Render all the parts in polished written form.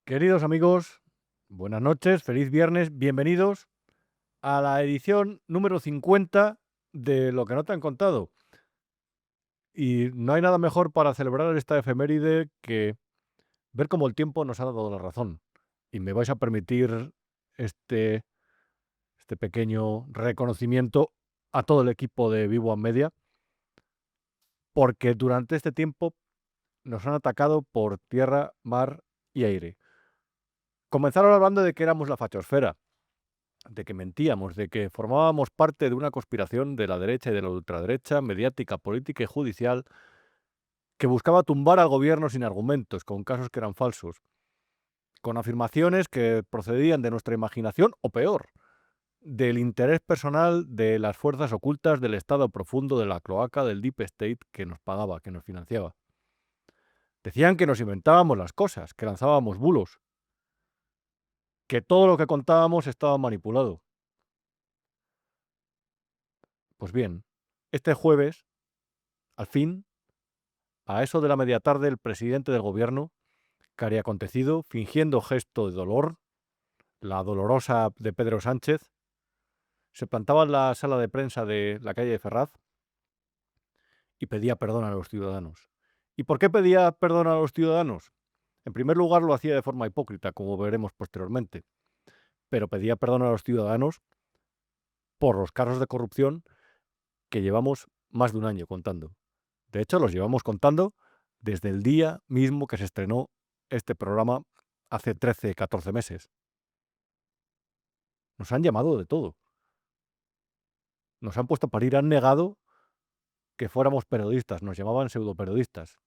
Queridos amigos, buenas noches, feliz viernes, bienvenidos a la edición número 50 de Lo que no te han contado. Y no hay nada mejor para celebrar esta efeméride que ver cómo el tiempo nos ha dado la razón. Y me vais a permitir este, este pequeño reconocimiento a todo el equipo de Vivo Media, porque durante este tiempo nos han atacado por tierra, mar y aire. Comenzaron hablando de que éramos la fachosfera, de que mentíamos, de que formábamos parte de una conspiración de la derecha y de la ultraderecha, mediática, política y judicial, que buscaba tumbar al gobierno sin argumentos, con casos que eran falsos, con afirmaciones que procedían de nuestra imaginación o peor, del interés personal de las fuerzas ocultas del Estado profundo, de la cloaca, del Deep State que nos pagaba, que nos financiaba. Decían que nos inventábamos las cosas, que lanzábamos bulos, que todo lo que contábamos estaba manipulado. Pues bien, este jueves, al fin, a eso de la media tarde, el presidente del gobierno, cariacontecido, fingiendo gesto de dolor, la dolorosa de Pedro Sánchez, se plantaba en la sala de prensa de la calle de Ferraz y pedía perdón a los ciudadanos. ¿Y por qué pedía perdón a los ciudadanos? En primer lugar, lo hacía de forma hipócrita, como veremos posteriormente, pero pedía perdón a los ciudadanos por los casos de corrupción que llevamos más de un año contando. De hecho, los llevamos contando desde el día mismo que se estrenó este programa hace 13, 14 meses. Nos han llamado de todo. Nos han puesto a parir, han negado que fuéramos periodistas, nos llamaban pseudoperiodistas.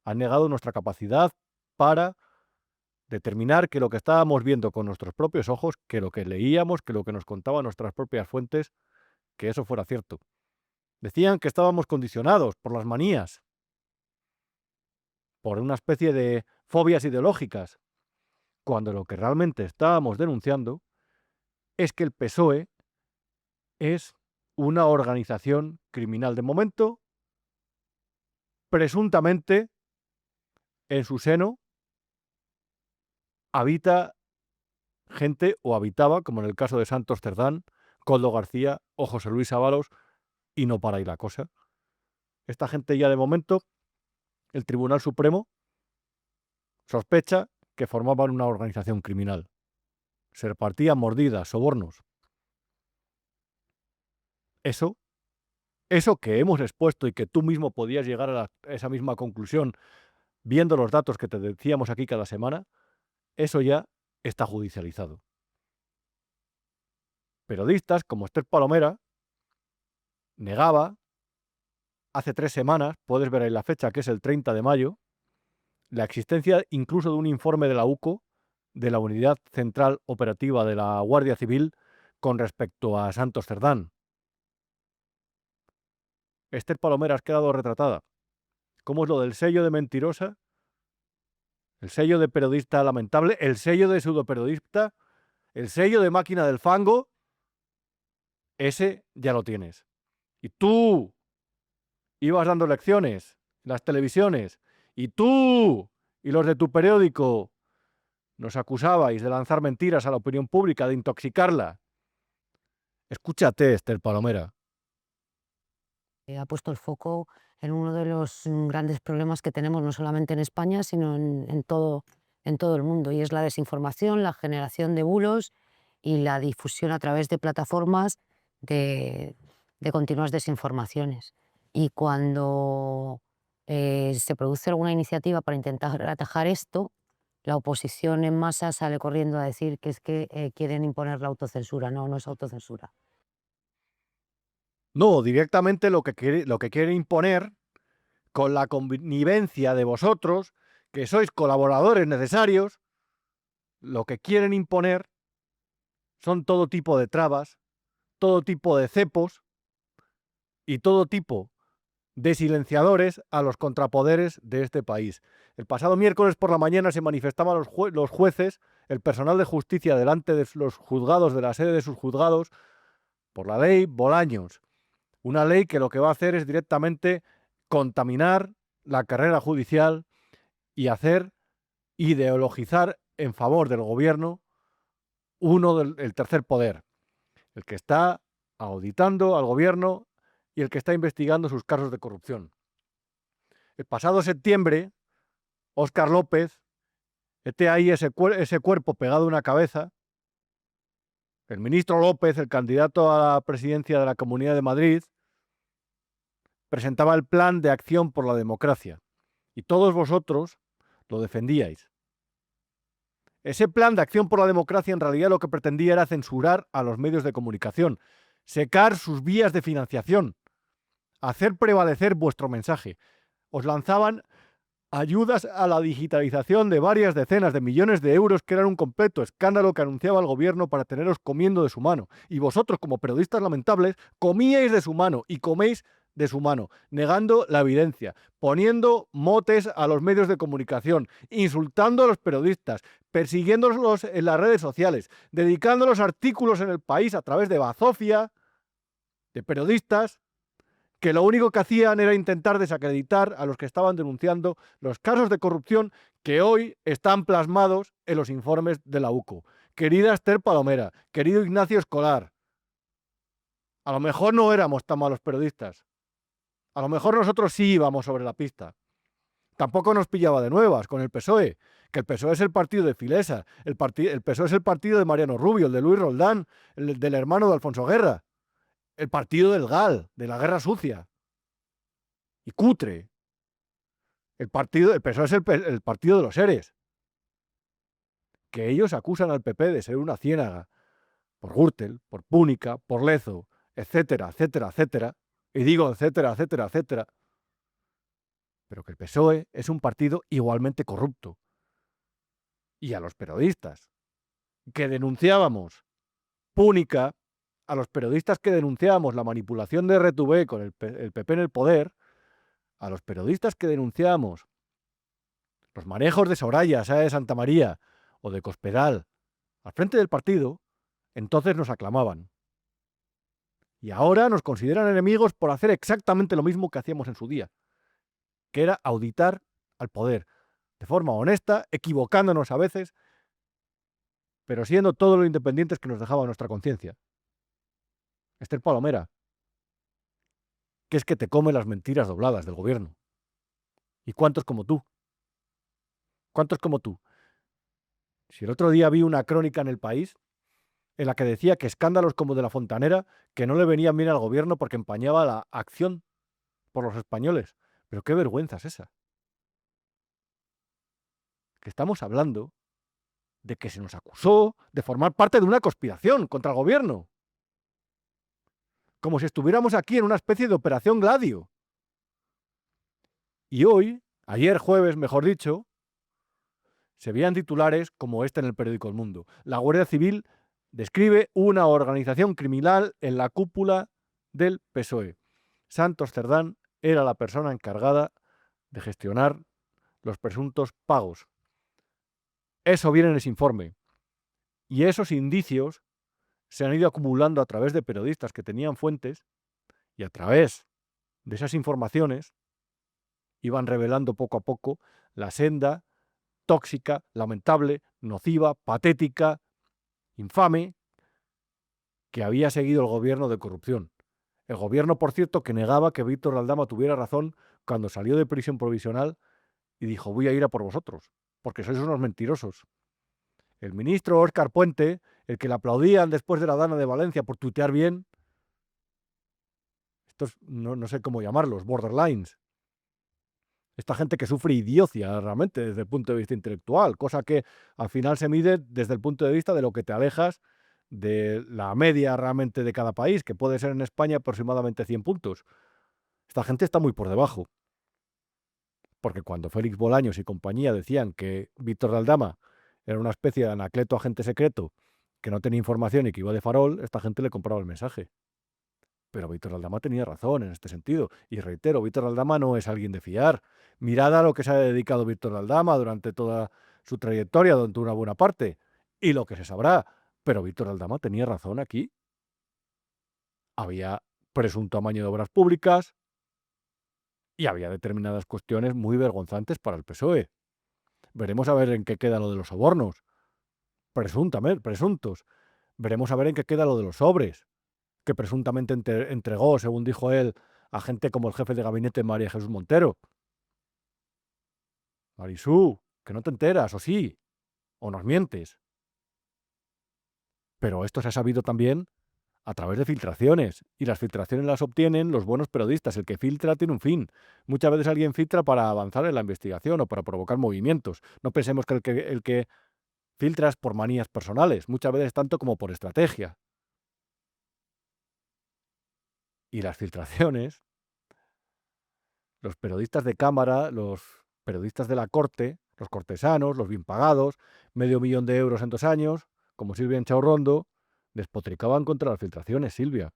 Han negado nuestra capacidad para determinar que lo que estábamos viendo con nuestros propios ojos, que lo que leíamos, que lo que nos contaban nuestras propias fuentes, que eso fuera cierto. Decían que estábamos condicionados por las manías, por una especie de fobias ideológicas, cuando lo que realmente estábamos denunciando es que el PSOE es una organización criminal. De momento, presuntamente, en su seno habita gente, o habitaba, como en el caso de Santos Cerdán, Koldo García o José Luis Ábalos, y no para ahí la cosa. Esta gente ya de momento, el Tribunal Supremo sospecha que formaban una organización criminal. Se repartían mordidas, sobornos. Eso que hemos expuesto y que tú mismo podías llegar a esa misma conclusión viendo los datos que te decíamos aquí cada semana, eso ya está judicializado. Periodistas como Esther Palomera negaba hace 3 semanas, puedes ver ahí la fecha, que es el 30 de mayo, la existencia incluso de un informe de la UCO, de la Unidad Central Operativa de la Guardia Civil, con respecto a Santos Cerdán. Esther Palomera, has quedado retratada. ¿Cómo es lo del sello de mentirosa? El sello de periodista lamentable, el sello de pseudoperiodista, el sello de máquina del fango, ese ya lo tienes. Y tú ibas dando lecciones en las televisiones, y tú y los de tu periódico nos acusabais de lanzar mentiras a la opinión pública, de intoxicarla. Escúchate, Esther Palomera. Ha puesto el foco en uno de los grandes problemas que tenemos no solamente en España, sino en todo el mundo, y es la desinformación, la generación de bulos y la difusión a través de plataformas de, de continuas desinformaciones. Y cuando se produce alguna iniciativa para intentar atajar esto, la oposición en masa sale corriendo a decir que es que quieren imponer la autocensura. No, no es autocensura. No, directamente lo que quiere imponer, con la connivencia de vosotros, que sois colaboradores necesarios, lo que quieren imponer son todo tipo de trabas, todo tipo de cepos y todo tipo de silenciadores a los contrapoderes de este país. El pasado miércoles por la mañana se manifestaban los jueces, el personal de justicia delante de los juzgados, de la sede de sus juzgados, por la ley Bolaños. Una ley que lo que va a hacer es directamente contaminar la carrera judicial y hacer ideologizar en favor del gobierno el tercer poder, el que está auditando al gobierno y el que está investigando sus casos de corrupción. El pasado septiembre, Óscar López, ahí ese cuerpo pegado a una cabeza, el ministro López, el candidato a la presidencia de la Comunidad de Madrid, presentaba el Plan de Acción por la Democracia y todos vosotros lo defendíais. Ese Plan de Acción por la Democracia en realidad lo que pretendía era censurar a los medios de comunicación, secar sus vías de financiación, hacer prevalecer vuestro mensaje. Os lanzaban ayudas a la digitalización de varias decenas de millones de euros que eran un completo escándalo que anunciaba el gobierno para teneros comiendo de su mano. Y vosotros, como periodistas lamentables, comíais de su mano y coméis de su mano, negando la evidencia, poniendo motes a los medios de comunicación, insultando a los periodistas, persiguiéndolos en las redes sociales, dedicando los artículos en El País a través de bazofia, de periodistas, que lo único que hacían era intentar desacreditar a los que estaban denunciando los casos de corrupción que hoy están plasmados en los informes de la UCO. Querida Esther Palomera, querido Ignacio Escolar, a lo mejor no éramos tan malos periodistas. A lo mejor nosotros sí íbamos sobre la pista. Tampoco nos pillaba de nuevas con el PSOE, que el PSOE es el partido de Filesa, el PSOE es el partido de Mariano Rubio, el de Luis Roldán, el del hermano de Alfonso Guerra, el partido del GAL, de la guerra sucia y cutre. El PSOE es el partido de los seres. Que ellos acusan al PP de ser una ciénaga por Gürtel, por Púnica, por Lezo, etcétera, etcétera, etcétera. Y digo etcétera, etcétera, etcétera. Pero que el PSOE es un partido igualmente corrupto. Y a los periodistas que denunciábamos Púnica, a los periodistas que denunciábamos la manipulación de RTV con el PP en el poder, a los periodistas que denunciábamos los manejos de Soraya, Sáenz de Santa María o de Cospedal al frente del partido, entonces nos aclamaban. Y ahora nos consideran enemigos por hacer exactamente lo mismo que hacíamos en su día, que era auditar al poder, de forma honesta, equivocándonos a veces, pero siendo todo lo independientes que nos dejaba nuestra conciencia. Esther Palomera, que es que te come las mentiras dobladas del gobierno. ¿Y cuántos como tú? ¿Cuántos como tú? Si el otro día vi una crónica en El País en la que decía que escándalos como de la Fontanera que no le venían bien al gobierno porque empañaba la acción por los españoles. Pero qué vergüenza es esa. Que estamos hablando de que se nos acusó de formar parte de una conspiración contra el gobierno. Como si estuviéramos aquí en una especie de operación Gladio. Y hoy, ayer jueves, mejor dicho, se veían titulares como este en el periódico El Mundo. La Guardia Civil describe una organización criminal en la cúpula del PSOE. Santos Cerdán era la persona encargada de gestionar los presuntos pagos. Eso viene en ese informe. Y esos indicios se han ido acumulando a través de periodistas que tenían fuentes y a través de esas informaciones iban revelando poco a poco la senda tóxica, lamentable, nociva, patética, infame que había seguido el gobierno de corrupción. El gobierno, por cierto, que negaba que Víctor Aldama tuviera razón cuando salió de prisión provisional y dijo: voy a ir a por vosotros, porque sois unos mentirosos. El ministro Óscar Puente, el que le aplaudían después de la Dana de Valencia por tuitear bien, estos no sé cómo llamarlos, borderlines, esta gente que sufre idiocia realmente desde el punto de vista intelectual, cosa que al final se mide desde el punto de vista de lo que te alejas de la media realmente de cada país, que puede ser en España aproximadamente 100 puntos. Esta gente está muy por debajo. Porque cuando Félix Bolaños y compañía decían que Víctor de Aldama era una especie de Anacleto agente secreto que no tenía información y que iba de farol, esta gente le compraba el mensaje. Pero Víctor Aldama tenía razón en este sentido. Y reitero, Víctor Aldama no es alguien de fiar. Mirad a lo que se ha dedicado Víctor Aldama durante toda su trayectoria, durante una buena parte, y lo que se sabrá. Pero Víctor Aldama tenía razón aquí. Había presunto amaño de obras públicas y había determinadas cuestiones muy vergonzantes para el PSOE. Veremos a ver en qué queda lo de los sobornos, presuntos. Veremos a ver en qué queda lo de los sobres, que presuntamente entregó, según dijo él, a gente como el jefe de gabinete María Jesús Montero. Marisú, que no te enteras, o sí, o nos mientes. Pero esto se ha sabido también a través de filtraciones, y las filtraciones las obtienen los buenos periodistas. El que filtra tiene un fin. Muchas veces alguien filtra para avanzar en la investigación o para provocar movimientos. No pensemos que el que filtra es por manías personales, muchas veces tanto como por estrategia. Y las filtraciones, los periodistas de cámara, los periodistas de la corte, los cortesanos, los bien pagados, 500.000 de euros en 2 años, como Silvia Enchaurrondo, despotricaban contra las filtraciones, Silvia.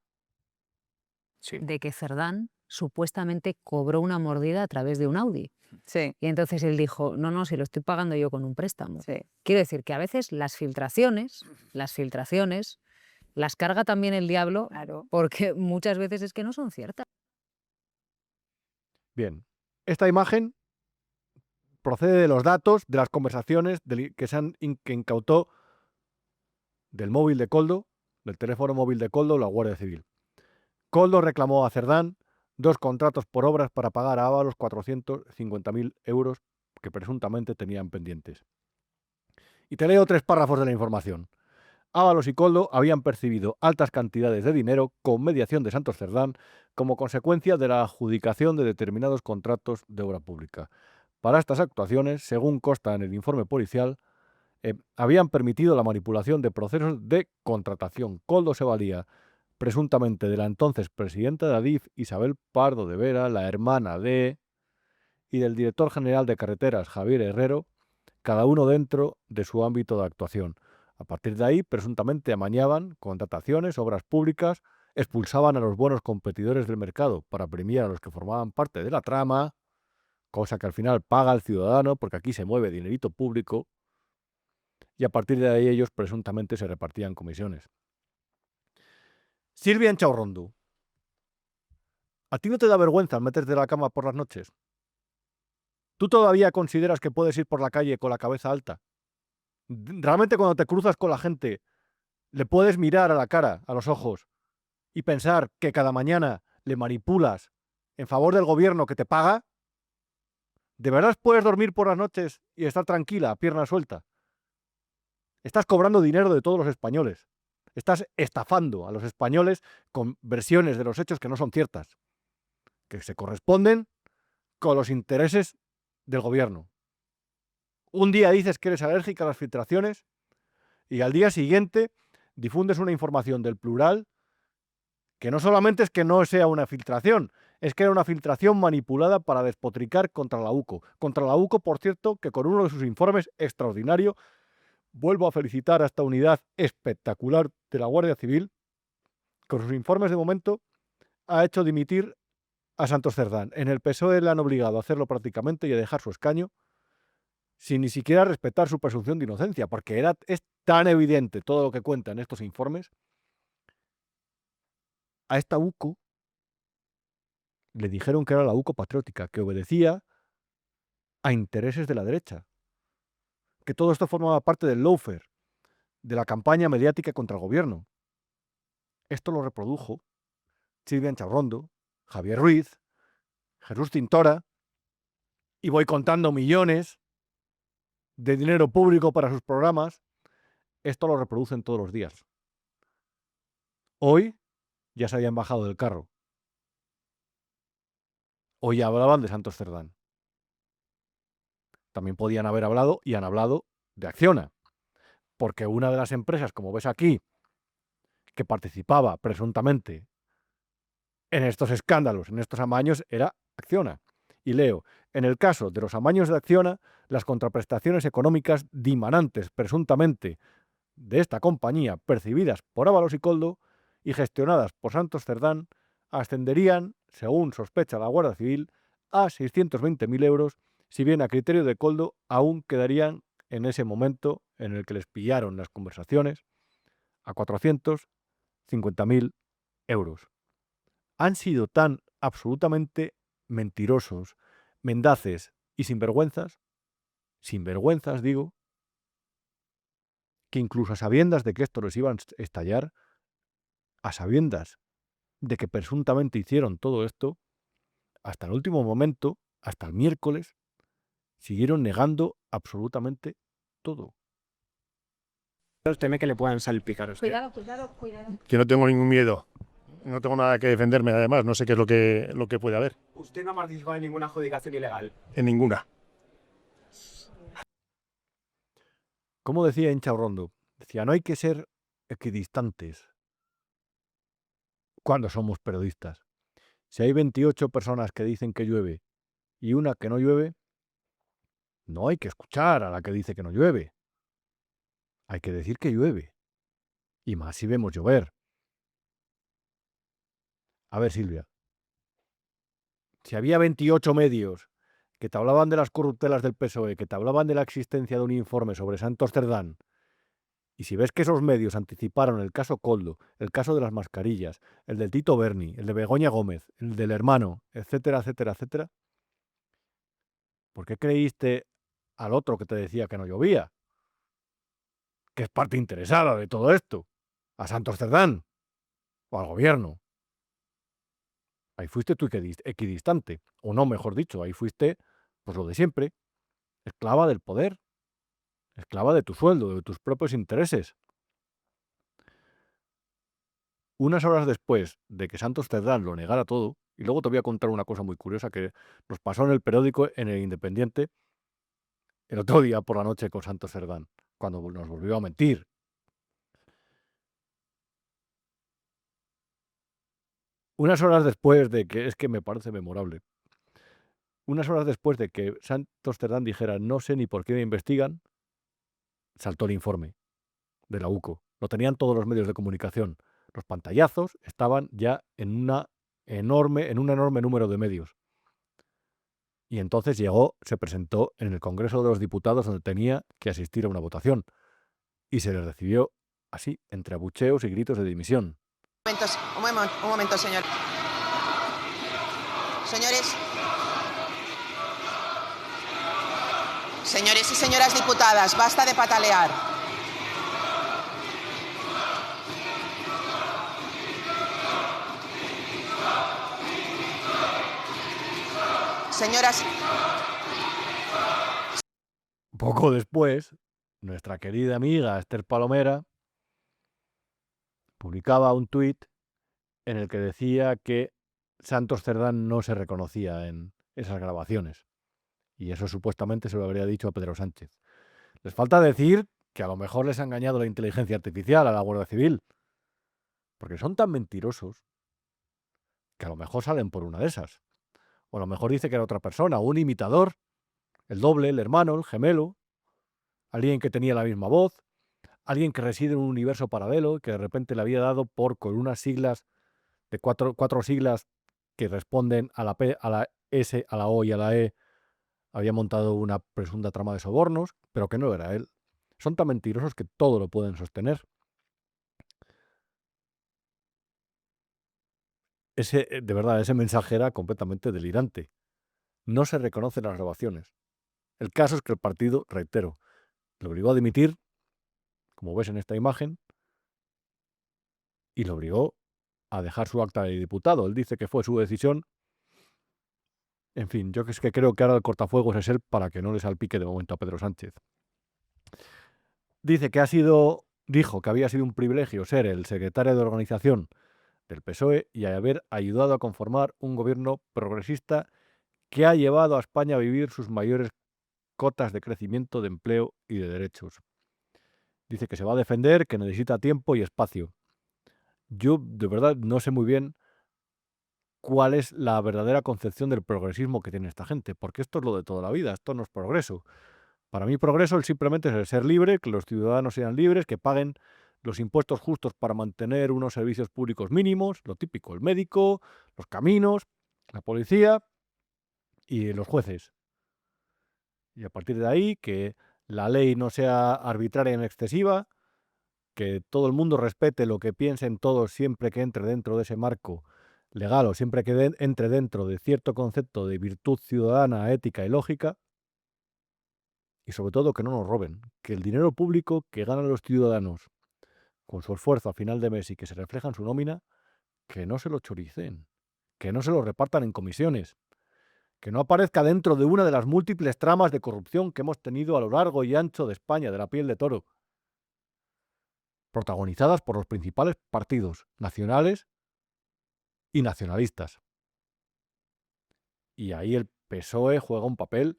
Sí. de que Cerdán supuestamente cobró una mordida a través de un Audi. Sí, Y entonces él dijo, no, si lo estoy pagando yo con un préstamo. sí. Quiero decir que a veces las filtraciones las carga también el diablo, Claro. porque muchas veces es que no son ciertas. Bien, esta imagen procede de los datos de las conversaciones que incautó del móvil de Coldo, del teléfono móvil de Coldo, la Guardia Civil. Coldo reclamó a Cerdán 2 contratos por obras para pagar a Ábalos 450.000 euros que presuntamente tenían pendientes. Y te leo 3 párrafos de la información. Ábalos y Coldo habían percibido altas cantidades de dinero con mediación de Santos Cerdán como consecuencia de la adjudicación de determinados contratos de obra pública. Para estas actuaciones, según consta en el informe policial, habían permitido la manipulación de procesos de contratación. Coldo se valía presuntamente de la entonces presidenta de Adif, Isabel Pardo de Vera, la hermana de, y del director general de carreteras, Javier Herrero, cada uno dentro de su ámbito de actuación. A partir de ahí, presuntamente amañaban contrataciones, obras públicas, expulsaban a los buenos competidores del mercado para premiar a los que formaban parte de la trama, cosa que al final paga el ciudadano, porque aquí se mueve dinerito público, y a partir de ahí ellos presuntamente se repartían comisiones. Silvia Enchaurrondo, ¿a ti no te da vergüenza meterte de la cama por las noches? ¿Tú todavía consideras que puedes ir por la calle con la cabeza alta? ¿Realmente cuando te cruzas con la gente le puedes mirar a la cara, a los ojos, y pensar que cada mañana le manipulas en favor del gobierno que te paga? ¿De verdad puedes dormir por las noches y estar tranquila, pierna suelta? Estás cobrando dinero de todos los españoles. Estás estafando a los españoles con versiones de los hechos que no son ciertas, que se corresponden con los intereses del gobierno. Un día dices que eres alérgica a las filtraciones y al día siguiente difundes una información del Plural que no solamente es que no sea una filtración, es que era una filtración manipulada para despotricar contra la UCO. Contra la UCO, por cierto, que con uno de sus informes extraordinario, vuelvo a felicitar a esta unidad espectacular de la Guardia Civil, con sus informes de momento ha hecho dimitir a Santos Cerdán. En el PSOE le han obligado a hacerlo prácticamente y a dejar su escaño sin ni siquiera respetar su presunción de inocencia, porque es tan evidente todo lo que cuenta en estos informes. A esta UCO le dijeron que era la UCO patriótica, que obedecía a intereses de la derecha, que todo esto formaba parte del lawfare, de la campaña mediática contra el gobierno. Esto lo reprodujo Silvia Enchaurrondo, Javier Ruiz, Jesús Tintora, y voy contando millones de dinero público para sus programas. Esto lo reproducen todos los días. Hoy ya se habían bajado del carro. Hoy hablaban de Santos Cerdán. También podían haber hablado y han hablado de Acciona, porque una de las empresas, como ves aquí, que participaba presuntamente en estos escándalos, en estos amaños, era Acciona. Y leo, en el caso de los amaños de Acciona, las contraprestaciones económicas dimanantes presuntamente de esta compañía, percibidas por Ábalos y Coldo y gestionadas por Santos Cerdán, ascenderían, según sospecha la Guardia Civil, a 620.000 euros, si bien a criterio de Coldo aún quedarían en ese momento en el que les pillaron las conversaciones a 450.000 euros. Han sido tan absolutamente mentirosos, mendaces y sinvergüenzas sinvergüenzas, digo, que incluso a sabiendas de que esto les iba a estallar, a sabiendas de que presuntamente hicieron todo esto, hasta el último momento, hasta el miércoles, siguieron negando absolutamente todo. Teme que le puedan salpicar a usted. Cuidado. Que no tengo ningún miedo. No tengo nada que defenderme, además. No sé qué es lo que puede haber. Usted no ha participado en ninguna adjudicación ilegal. En ninguna. Como decía Inchaurrondo, decía, no hay que ser equidistantes cuando somos periodistas. Si hay 28 personas que dicen que llueve y una que no llueve, no hay que escuchar a la que dice que no llueve. Hay que decir que llueve. Y más si vemos llover. A ver, Silvia, si había 28 medios que te hablaban de las corruptelas del PSOE, que te hablaban de la existencia de un informe sobre Santos Cerdán, y si ves que esos medios anticiparon el caso Koldo, el caso de las mascarillas, el del Tito Berni, el de Begoña Gómez, el del hermano, etcétera, etcétera, etcétera, ¿por qué creíste al otro que te decía que no llovía? Que es parte interesada de todo esto. A Santos Cerdán o al gobierno. Ahí fuiste tú equidistante. O no, mejor dicho, ahí fuiste, pues lo de siempre. Esclava del poder. Esclava de tu sueldo, de tus propios intereses. Unas horas después de que Santos Cerdán lo negara todo, y luego te voy a contar una cosa muy curiosa que nos pasó en el periódico, en el Independiente, el otro día por la noche con Santos Cerdán, cuando nos volvió a mentir. Unas horas después de que, es que me parece memorable, unas horas después de que Santos Cerdán dijera no sé ni por qué me investigan, saltó el informe de la UCO. Lo tenían todos los medios de comunicación. Los pantallazos estaban ya en un enorme número de medios. Y entonces se presentó en el Congreso de los Diputados donde tenía que asistir a una votación. Y se le recibió así, entre abucheos y gritos de dimisión. Un momento, señor. Señores y señoras diputadas, basta de patalear. Señoras. Poco después, nuestra querida amiga Esther Palomera publicaba un tuit en el que decía que Santos Cerdán no se reconocía en esas grabaciones. Y eso supuestamente se lo habría dicho a Pedro Sánchez. Les falta decir que a lo mejor les ha engañado la inteligencia artificial a la Guardia Civil. Porque son tan mentirosos que a lo mejor salen por una de esas. O a lo mejor dice que era otra persona, un imitador, el doble, el hermano, el gemelo, alguien que tenía la misma voz, alguien que reside en un universo paralelo, que de repente le había dado con unas siglas de cuatro siglas que responden a la P, a la S, a la O y a la E, había montado una presunta trama de sobornos, pero que no era él. Son tan mentirosos que todo lo pueden sostener. De verdad, ese mensaje era completamente delirante. No se reconocen las grabaciones. El caso es que el partido, reitero, lo obligó a dimitir, como ves en esta imagen, y lo obligó a dejar su acta de diputado. Él dice que fue su decisión. En fin, yo es que creo que ahora el cortafuegos es él para que no le salpique de momento a Pedro Sánchez. Dijo que había sido un privilegio ser el secretario de organización del PSOE y haber ayudado a conformar un gobierno progresista que ha llevado a España a vivir sus mayores cotas de crecimiento, de empleo y de derechos. Dice que se va a defender, que necesita tiempo y espacio. Yo, de verdad, no sé muy bien cuál es la verdadera concepción del progresismo que tiene esta gente, porque esto es lo de toda la vida, esto no es progreso. Para mí progreso simplemente es el ser libre, que los ciudadanos sean libres, que paguen los impuestos justos para mantener unos servicios públicos mínimos, lo típico, el médico, los caminos, la policía y los jueces. Y a partir de ahí, que la ley no sea arbitraria ni excesiva, que todo el mundo respete lo que piensen todos siempre que entre dentro de ese marco legal o siempre que entre dentro de cierto concepto de virtud ciudadana, ética y lógica, y sobre todo que no nos roben, que el dinero público que ganan los ciudadanos con su esfuerzo a final de mes y que se refleja en su nómina, que no se lo choricen, que no se lo repartan en comisiones, que no aparezca dentro de una de las múltiples tramas de corrupción que hemos tenido a lo largo y ancho de España, de la piel de toro, protagonizadas por los principales partidos nacionales y nacionalistas. Y ahí el PSOE juega un papel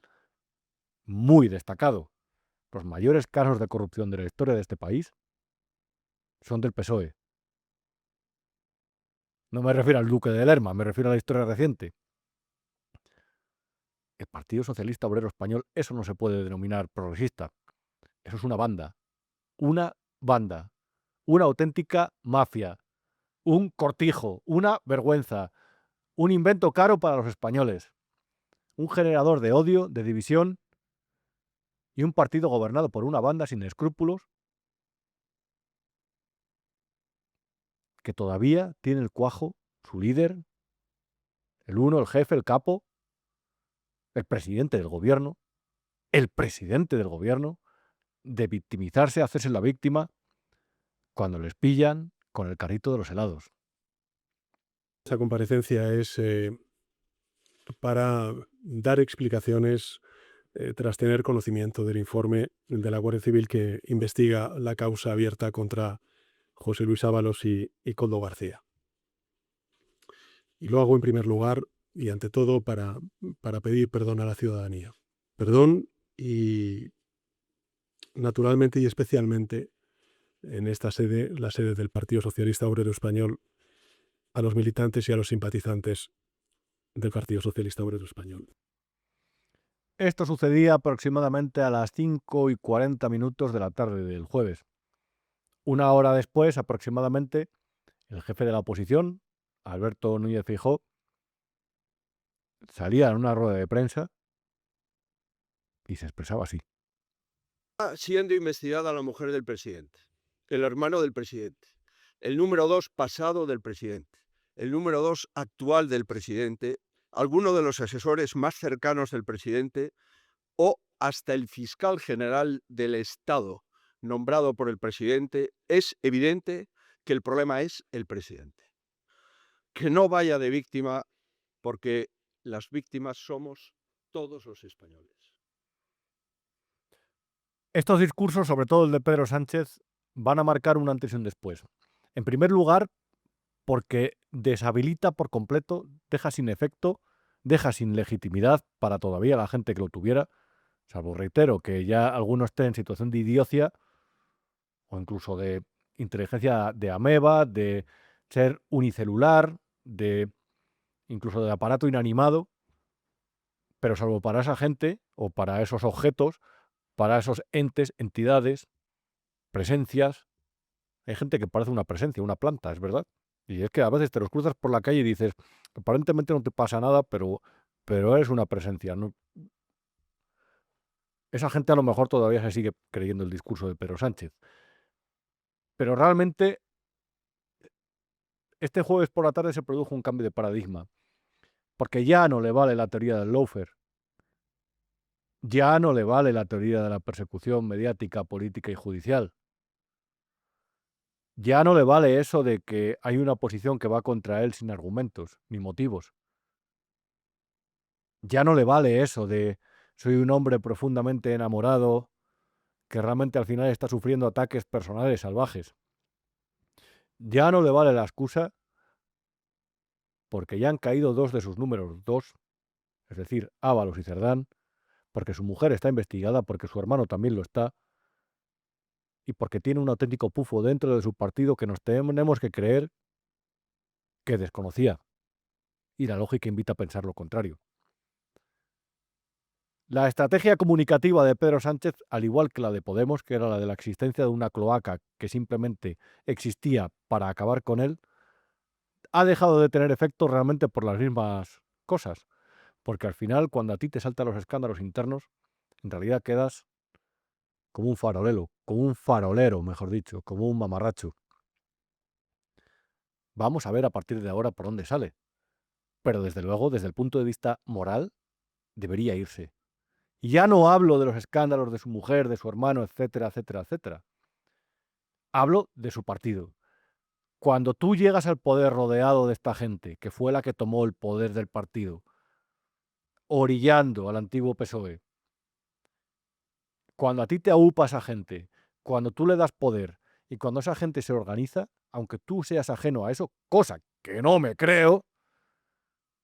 muy destacado. Los mayores casos de corrupción de la historia de este país son del PSOE. No me refiero al Duque de Lerma, me refiero a la historia reciente. El Partido Socialista Obrero Español, eso no se puede denominar progresista. Eso es una banda, una auténtica mafia, un cortijo, una vergüenza, un invento caro para los españoles, un generador de odio, de división y un partido gobernado por una banda sin escrúpulos que todavía tiene el cuajo, su líder, el jefe, el capo, el presidente del gobierno, de victimizarse, hacerse la víctima cuando les pillan con el carrito de los helados. Esa comparecencia es para dar explicaciones tras tener conocimiento del informe de la Guardia Civil que investiga la causa abierta contra José Luis Ábalos y Koldo García. Y lo hago en primer lugar y ante todo para pedir perdón a la ciudadanía. Perdón y naturalmente y especialmente en esta sede, la sede del Partido Socialista Obrero Español, a los militantes y a los simpatizantes del Partido Socialista Obrero Español. Esto sucedía aproximadamente a las 5:40 de la tarde del jueves. Una hora después, aproximadamente, el jefe de la oposición, Alberto Núñez Feijóo, salía en una rueda de prensa y se expresaba así. Siendo investigada la mujer del presidente, el hermano del presidente, el número 2 pasado del presidente, el número 2 actual del presidente, alguno de los asesores más cercanos del presidente o hasta el fiscal general del Estado nombrado por el presidente, es evidente que el problema es el presidente. Que no vaya de víctima, porque las víctimas somos todos los españoles. Estos discursos, sobre todo el de Pedro Sánchez, van a marcar un antes y un después. En primer lugar, porque deshabilita por completo, deja sin efecto, deja sin legitimidad para todavía la gente que lo tuviera, salvo, reitero, que ya alguno esté en situación de idiocia o incluso de inteligencia de ameba, de ser unicelular, de incluso de aparato inanimado, pero salvo para esa gente o para esos objetos, para esos entes, entidades, presencias, hay gente que parece una presencia, una planta, es verdad. Y es que a veces te los cruzas por la calle y dices, aparentemente no te pasa nada, pero eres una presencia, ¿no? Esa gente a lo mejor todavía se sigue creyendo el discurso de Pedro Sánchez. Pero realmente, este jueves por la tarde se produjo un cambio de paradigma. Porque ya no le vale la teoría del lawfare. Ya no le vale la teoría de la persecución mediática, política y judicial. Ya no le vale eso de que hay una oposición que va contra él sin argumentos ni motivos. Ya no le vale eso de soy un hombre profundamente enamorado que realmente al final está sufriendo ataques personales salvajes. Ya no le vale la excusa porque ya han caído dos de sus números dos, es decir, Ábalos y Cerdán, porque su mujer está investigada, porque su hermano también lo está, y porque tiene un auténtico pufo dentro de su partido que nos tenemos que creer que desconocía. Y la lógica invita a pensar lo contrario. La estrategia comunicativa de Pedro Sánchez, al igual que la de Podemos, que era la de la existencia de una cloaca que simplemente existía para acabar con él, ha dejado de tener efecto realmente por las mismas cosas. Porque al final, cuando a ti te saltan los escándalos internos, en realidad quedas como un farolero, mejor dicho, como un mamarracho. Vamos a ver a partir de ahora por dónde sale. Pero desde luego, desde el punto de vista moral, debería irse. Y ya no hablo de los escándalos de su mujer, de su hermano, etcétera, etcétera, etcétera. Hablo de su partido. Cuando tú llegas al poder rodeado de esta gente, que fue la que tomó el poder del partido, orillando al antiguo PSOE, cuando a ti te aupa esa gente, cuando tú le das poder y cuando esa gente se organiza, aunque tú seas ajeno a eso, cosa que no me creo,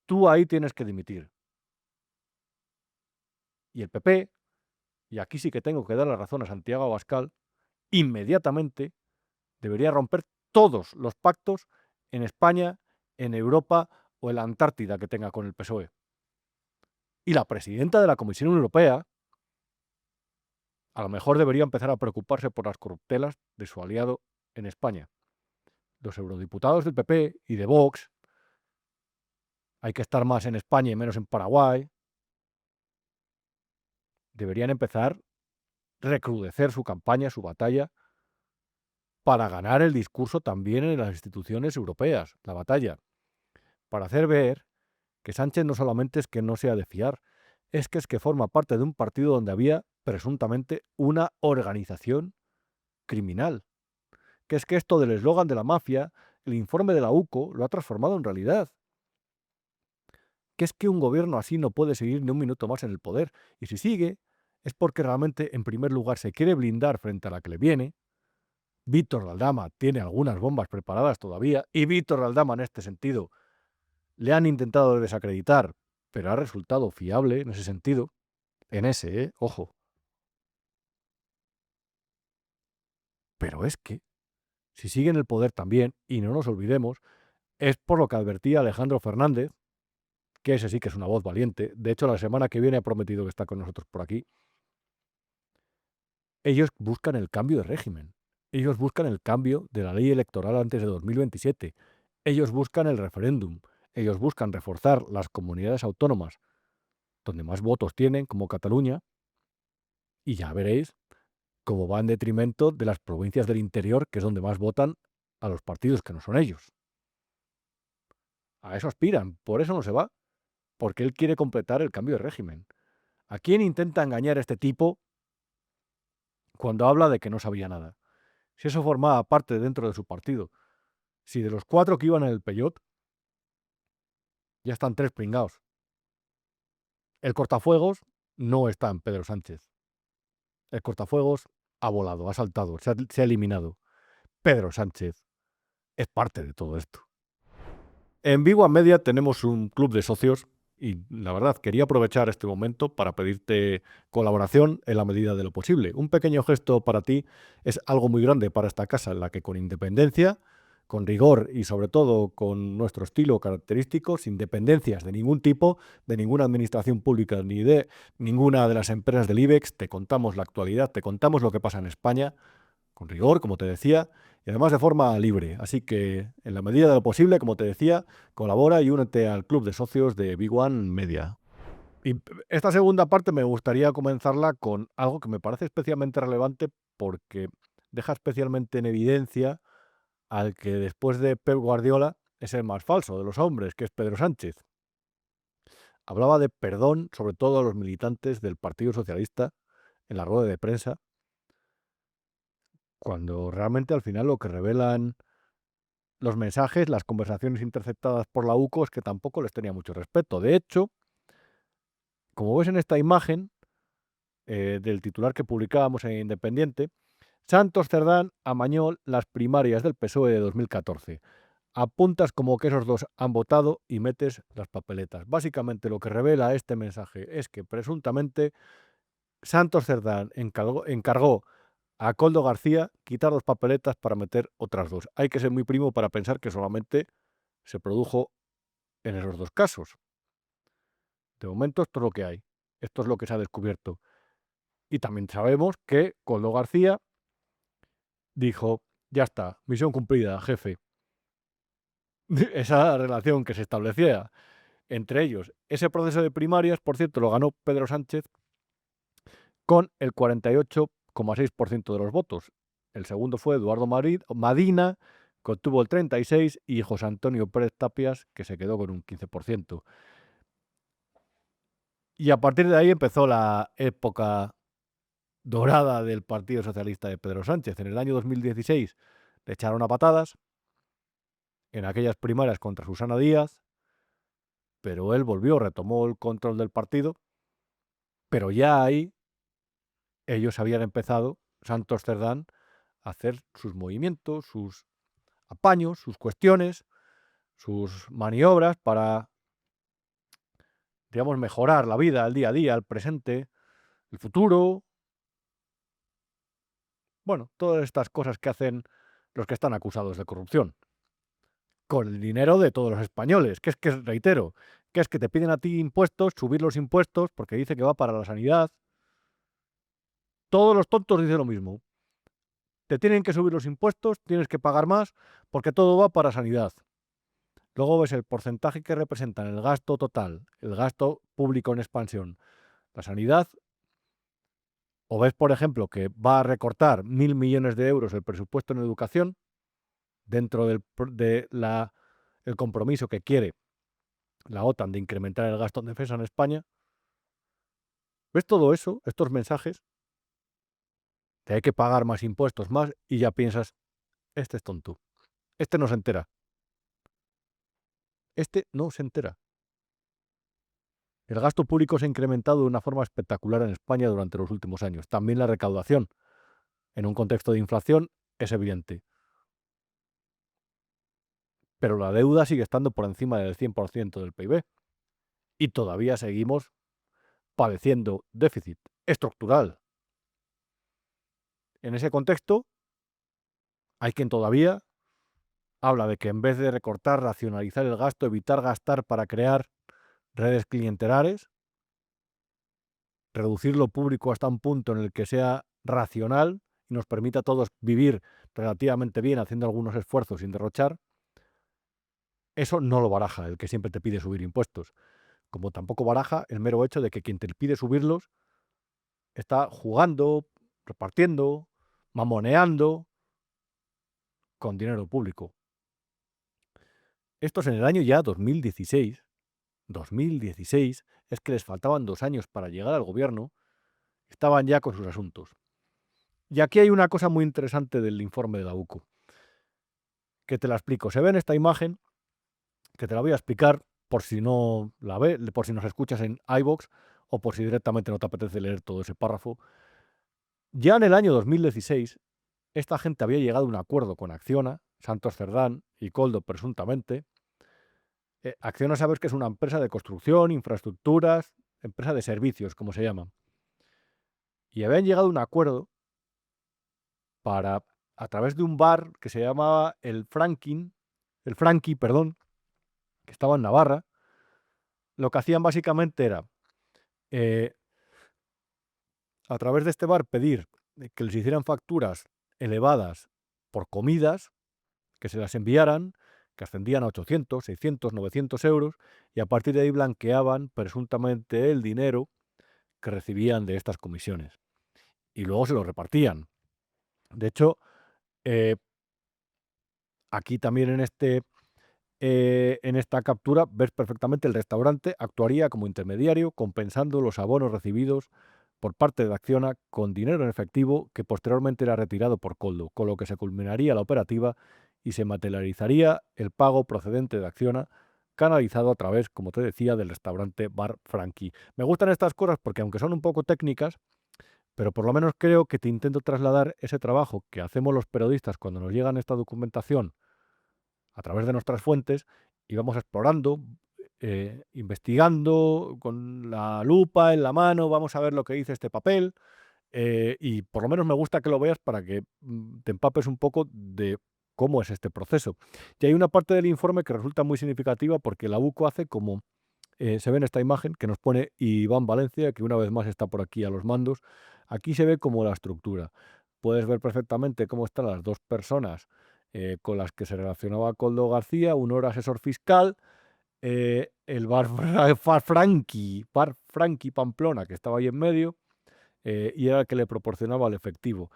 tú ahí tienes que dimitir. Y el PP, y aquí sí que tengo que dar la razón a Santiago Abascal, inmediatamente debería romper todos los pactos en España, en Europa o en la Antártida que tenga con el PSOE. Y la presidenta de la Comisión Europea a lo mejor debería empezar a preocuparse por las corruptelas de su aliado en España. Los eurodiputados del PP y de Vox, hay que estar más en España y menos en Paraguay, deberían empezar a recrudecer su campaña, su batalla, para ganar el discurso también en las instituciones europeas, la batalla, para hacer ver que Sánchez no solamente es que no sea de fiar, es que forma parte de un partido donde había presuntamente una organización criminal. Que es que esto del eslogan de la mafia, el informe de la UCO, lo ha transformado en realidad. Que es que un gobierno así no puede seguir ni un minuto más en el poder. Y si sigue, es porque realmente, en primer lugar, se quiere blindar frente a la que le viene. Víctor Aldama tiene algunas bombas preparadas todavía, y Víctor Aldama, en este sentido, le han intentado desacreditar, pero ha resultado fiable en ese sentido. En ese, ojo. Pero es que, si sigue en el poder también, y no nos olvidemos, es por lo que advertía Alejandro Fernández, que ese sí que es una voz valiente. De hecho, la semana que viene ha prometido que está con nosotros por aquí. Ellos buscan el cambio de régimen. Ellos buscan el cambio de la ley electoral antes de 2027. Ellos buscan el referéndum. Ellos buscan reforzar las comunidades autónomas donde más votos tienen, como Cataluña, y ya veréis cómo va en detrimento de las provincias del interior, que es donde más votan a los partidos que no son ellos. A eso aspiran, por eso no se va, porque él quiere completar el cambio de régimen. ¿A quién intenta engañar este tipo cuando habla de que no sabía nada? Si eso formaba parte dentro de su partido. Si de los 4 que iban en el Peyot, ya están 3 pringados. El cortafuegos no está en Pedro Sánchez. El cortafuegos ha volado, ha saltado, se ha eliminado. Pedro Sánchez es parte de todo esto. En Vigo a Media tenemos un club de socios y la verdad quería aprovechar este momento para pedirte colaboración en la medida de lo posible. Un pequeño gesto para ti es algo muy grande para esta casa en la que con independencia, con rigor y sobre todo con nuestro estilo característico, sin dependencias de ningún tipo, de ninguna administración pública ni de ninguna de las empresas del IBEX, te contamos la actualidad, te contamos lo que pasa en España, con rigor, como te decía, y además de forma libre. Así que, en la medida de lo posible, como te decía, colabora y únete al club de socios de Big One Media. Y esta segunda parte me gustaría comenzarla con algo que me parece especialmente relevante porque deja especialmente en evidencia al que después de Pep Guardiola es el más falso de los hombres, que es Pedro Sánchez. Hablaba de perdón, sobre todo a los militantes del Partido Socialista, en la rueda de prensa, cuando realmente al final lo que revelan los mensajes, las conversaciones interceptadas por la UCO es que tampoco les tenía mucho respeto. De hecho, como ves en esta imagen del titular que publicábamos en Independiente, Santos Cerdán amañó las primarias del PSOE de 2014. Apuntas como que esos dos han votado y metes las papeletas. Básicamente lo que revela este mensaje es que presuntamente Santos Cerdán encargó a Koldo García quitar 2 papeletas para meter otras 2. Hay que ser muy primo para pensar que solamente se produjo en esos 2 casos. De momento esto es lo que hay. Esto es lo que se ha descubierto. Y también sabemos que Koldo García dijo, ya está, misión cumplida, jefe. Esa relación que se establecía entre ellos. Ese proceso de primarias, por cierto, lo ganó Pedro Sánchez con el 48,6% de los votos. El segundo fue Eduardo Madina, que obtuvo el 36%, y José Antonio Pérez Tapias, que se quedó con un 15%. Y a partir de ahí empezó la época dorada del Partido Socialista de Pedro Sánchez. En el año 2016 le echaron a patadas en aquellas primarias contra Susana Díaz, pero él volvió, retomó el control del partido, pero ya ahí ellos habían empezado, Santos Cerdán, a hacer sus movimientos, sus apaños, sus cuestiones, sus maniobras para, digamos, mejorar la vida, el día a día, el presente, el futuro. Bueno, todas estas cosas que hacen los que están acusados de corrupción, con el dinero de todos los españoles, que reitero, que es que te piden a ti impuestos, subir los impuestos, porque dice que va para la sanidad. Todos los tontos dicen lo mismo. Te tienen que subir los impuestos, tienes que pagar más, porque todo va para sanidad. Luego ves el porcentaje que representan el gasto total, el gasto público en expansión, la sanidad, o ves, por ejemplo, que va a recortar 1.000 millones de euros el presupuesto en educación dentro del compromiso que quiere la OTAN de incrementar el gasto en defensa en España. ¿Ves todo eso, estos mensajes? Te hay que pagar más impuestos, más, y ya piensas, este es tonto, este no se entera. Este no se entera. El gasto público se ha incrementado de una forma espectacular en España durante los últimos años. También la recaudación, en un contexto de inflación, es evidente. Pero la deuda sigue estando por encima del 100% del PIB. Y todavía seguimos padeciendo déficit estructural. En ese contexto, hay quien todavía habla de que en vez de recortar, racionalizar el gasto, evitar gastar para crear redes clientelares, reducir lo público hasta un punto en el que sea racional y nos permita a todos vivir relativamente bien haciendo algunos esfuerzos sin derrochar, eso no lo baraja el que siempre te pide subir impuestos. Como tampoco baraja el mero hecho de que quien te pide subirlos está jugando, repartiendo, mamoneando con dinero público. Esto es en el año ya 2016. 2016 es que les faltaban 2 años para llegar al gobierno, estaban ya con sus asuntos. Y aquí hay una cosa muy interesante del informe de la UCO, que te la explico. Se ve en esta imagen, que te la voy a explicar por si no la ves, por si nos escuchas en iVoox o por si directamente no te apetece leer todo ese párrafo. Ya en el año 2016, esta gente había llegado a un acuerdo con Acciona, Santos Cerdán y Koldo presuntamente. Acciona, sabes que es una empresa de construcción, infraestructuras, empresa de servicios, como se llama. Y habían llegado a un acuerdo para, a través de un bar que se llamaba el Frankie, que estaba en Navarra, lo que hacían básicamente era, a través de este bar, pedir que les hicieran facturas elevadas por comidas, que se las enviaran, que ascendían a 800, 600, 900 euros, y a partir de ahí blanqueaban presuntamente el dinero que recibían de estas comisiones. Y luego se lo repartían. De hecho, aquí también en esta captura ves perfectamente el restaurante actuaría como intermediario, compensando los abonos recibidos por parte de Acciona con dinero en efectivo que posteriormente era retirado por Koldo, con lo que se culminaría la operativa y se materializaría el pago procedente de Acciona, canalizado a través, como te decía, del restaurante Bar Frankie. Me gustan estas cosas porque, aunque son un poco técnicas, pero por lo menos creo que te intento trasladar ese trabajo que hacemos los periodistas cuando nos llegan esta documentación a través de nuestras fuentes y vamos explorando, investigando con la lupa en la mano, vamos a ver lo que dice este papel, y por lo menos me gusta que lo veas para que te empapes un poco de cómo es este proceso. Y hay una parte del informe que resulta muy significativa porque la UCO hace como, se ve en esta imagen que nos pone Iván Valencia, que una vez más está por aquí a los mandos. Aquí se ve como la estructura. Puedes ver perfectamente cómo están las dos personas con las que se relacionaba Koldo García, uno era asesor fiscal, el Bar Frankie Pamplona, que estaba ahí en medio, y era el que le proporcionaba el efectivo.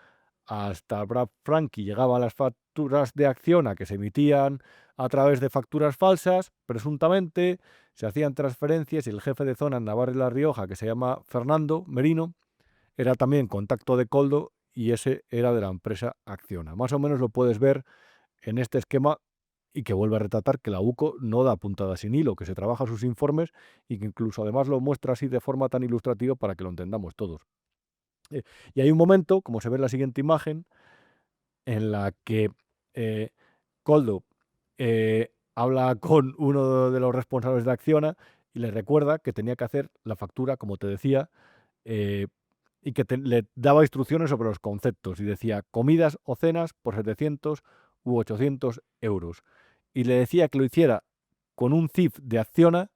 hasta Brad Frankie llegaban las facturas de Acciona que se emitían a través de facturas falsas, presuntamente, se hacían transferencias y el jefe de zona en Navarra y La Rioja, que se llama Fernando Merino, era también contacto de Koldo y ese era de la empresa Acciona. Más o menos lo puedes ver en este esquema y que vuelve a retratar que la UCO no da puntada sin hilo, que se trabaja sus informes y que incluso además lo muestra así de forma tan ilustrativa para que lo entendamos todos. Y hay un momento, como se ve en la siguiente imagen, en la que Koldo habla con uno de los responsables de Acciona y le recuerda que tenía que hacer la factura, como te decía, y que le daba instrucciones sobre los conceptos y decía comidas o cenas por 700 u 800 euros. Y le decía que lo hiciera con un CIF de Acciona,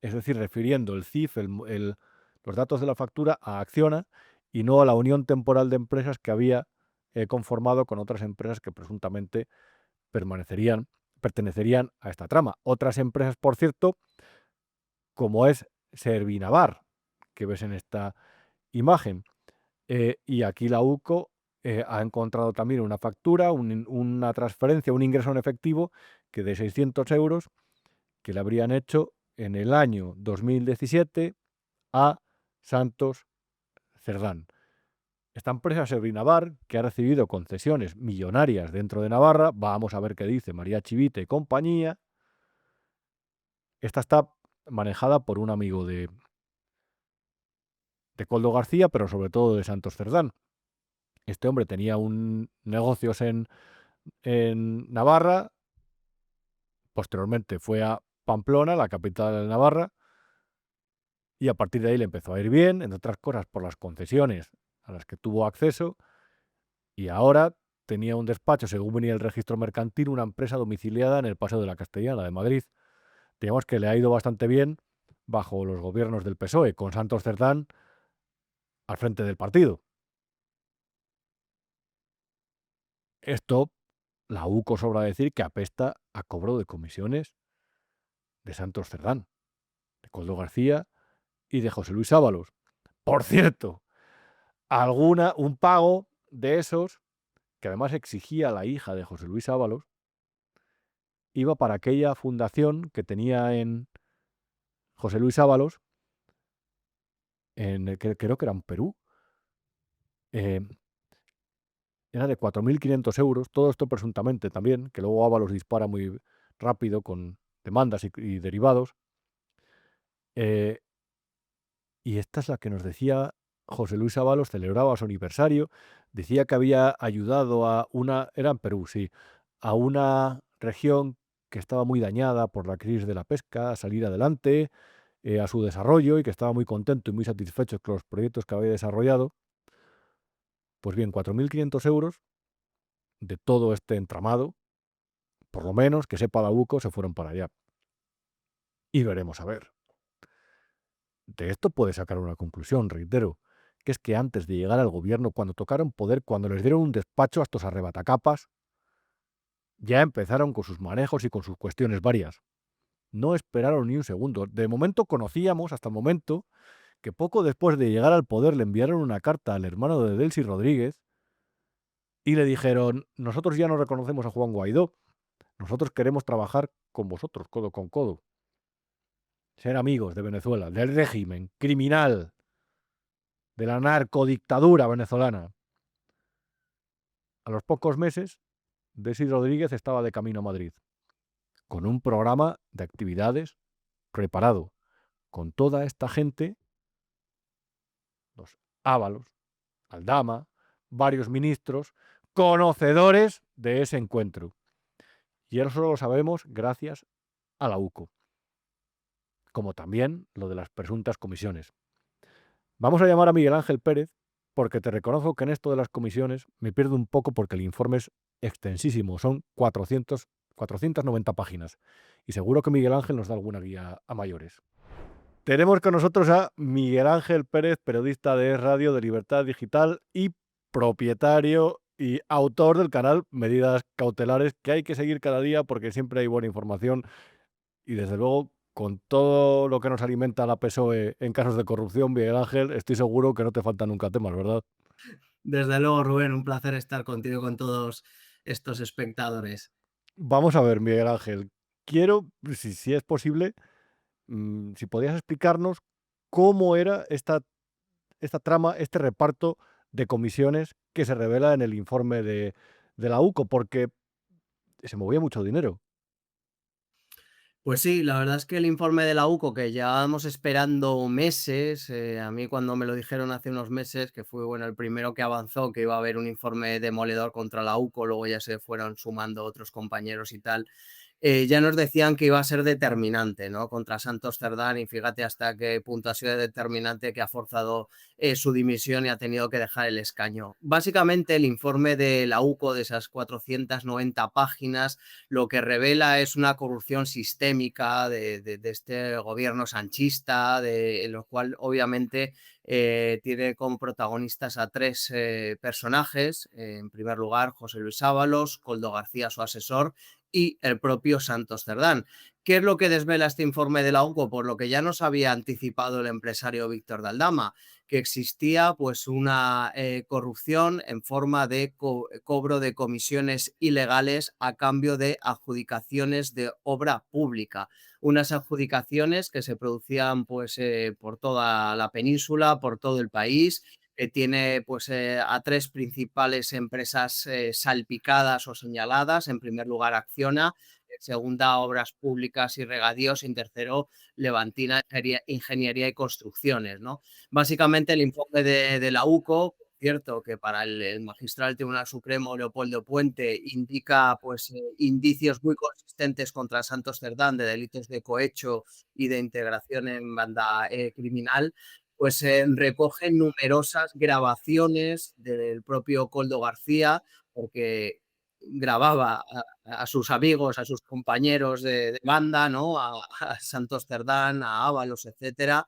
es decir, refiriendo el CIF, los datos de la factura a Acciona y no a la unión temporal de empresas que había conformado con otras empresas que presuntamente pertenecerían a esta trama. Otras empresas, por cierto, como es Servinavar, que ves en esta imagen. Y aquí la UCO ha encontrado también una factura, una transferencia, un ingreso en efectivo que de 600 euros que le habrían hecho en el año 2017 a Santos Cerdán. Esta empresa Servinavar, que ha recibido concesiones millonarias dentro de Navarra, vamos a ver qué dice María Chivite y compañía. Esta está manejada por un amigo de Koldo García, pero sobre todo de Santos Cerdán. Este hombre tenía negocios en Navarra, posteriormente fue a Pamplona, la capital de Navarra, y a partir de ahí le empezó a ir bien, entre otras cosas por las concesiones a las que tuvo acceso, y ahora tenía un despacho, según venía el registro mercantil, una empresa domiciliada en el Paseo de la Castellana de Madrid. Digamos que le ha ido bastante bien bajo los gobiernos del PSOE, con Santos Cerdán al frente del partido. Esto, la UCO sobra decir que apesta a cobro de comisiones de Santos Cerdán, de Koldo García y de José Luis Ábalos. Por cierto, un pago de esos, que además exigía la hija de José Luis Ábalos, iba para aquella fundación que tenía en José Luis Ábalos, creo que era en Perú. Era de 4.500 euros, todo esto presuntamente también, que luego Ábalos dispara muy rápido con demandas y derivados. Y esta es la que nos decía José Luis Ábalos, celebraba su aniversario, decía que había ayudado era en Perú, sí, a una región que estaba muy dañada por la crisis de la pesca, a salir adelante, a su desarrollo, y que estaba muy contento y muy satisfecho con los proyectos que había desarrollado. Pues bien, 4.500 euros de todo este entramado, por lo menos que sepa la UCO, se fueron para allá. Y veremos a ver. De esto puede sacar una conclusión, reitero, que es que antes de llegar al gobierno, cuando tocaron poder, cuando les dieron un despacho a estos arrebatacapas, ya empezaron con sus manejos y con sus cuestiones varias. No esperaron ni un segundo. De momento conocíamos, hasta el momento, que poco después de llegar al poder le enviaron una carta al hermano de Delcy Rodríguez y le dijeron: nosotros ya no reconocemos a Juan Guaidó, nosotros queremos trabajar con vosotros, codo con codo. Ser amigos de Venezuela, del régimen criminal, de la narcodictadura venezolana. A los pocos meses, Delcy Rodríguez estaba de camino a Madrid, con un programa de actividades preparado, con toda esta gente, los Ábalos, Aldama, varios ministros, conocedores de ese encuentro. Y eso lo sabemos gracias a la UCO, como también lo de las presuntas comisiones. Vamos a llamar a Miguel Ángel Pérez, porque te reconozco que en esto de las comisiones me pierdo un poco porque el informe es extensísimo, son 490 páginas, y seguro que Miguel Ángel nos da alguna guía a mayores. Tenemos con nosotros a Miguel Ángel Pérez, periodista de Radio, de Libertad Digital y propietario y autor del canal Medidas Cautelares, que hay que seguir cada día porque siempre hay buena información y desde luego con todo lo que nos alimenta la PSOE en casos de corrupción, Miguel Ángel, estoy seguro que no te faltan nunca temas, ¿verdad? Desde luego, Rubén, un placer estar contigo y con todos estos espectadores. Vamos a ver, Miguel Ángel, quiero, si es posible, si podías explicarnos cómo era esta trama, este reparto de comisiones que se revela en el informe de la UCO, porque se movía mucho dinero. Pues sí, la verdad es que el informe de la UCO, que llevábamos esperando meses, a mí cuando me lo dijeron hace unos meses, que fue bueno el primero que avanzó, que iba a haber un informe demoledor contra la UCO, luego ya se fueron sumando otros compañeros y tal, ya nos decían que iba a ser determinante, ¿no? Contra Santos Cerdán, y fíjate hasta qué punto ha sido determinante, que ha forzado su dimisión y ha tenido que dejar el escaño. Básicamente, el informe de la UCO, de esas 490 páginas, lo que revela es una corrupción sistémica de este gobierno sanchista, en lo cual obviamente tiene como protagonistas a tres personajes. En primer lugar, José Luis Ábalos, Koldo García, su asesor, y el propio Santos Cerdán. ¿Qué es lo que desvela este informe de la UCO? Por lo que ya nos había anticipado el empresario Víctor de Aldama, que existía pues una corrupción en forma de cobro de comisiones ilegales a cambio de adjudicaciones de obra pública. Unas adjudicaciones que se producían pues por toda la península, por todo el país, que tiene pues a tres principales empresas salpicadas o señaladas. En primer lugar, Acciona; en segunda, Obras Públicas y Regadíos; y en tercero, Levantina Ingeniería y Construcciones, ¿no? Básicamente el informe de la UCO, cierto que para el magistral del Tribunal Supremo, Leopoldo Puente, indica pues indicios muy consistentes contra Santos Cerdán de delitos de cohecho y de integración en banda criminal, pues recoge numerosas grabaciones del propio Koldo García, porque grababa a sus amigos, a sus compañeros de banda, ¿no? A Santos Cerdán, a Ábalos, etcétera.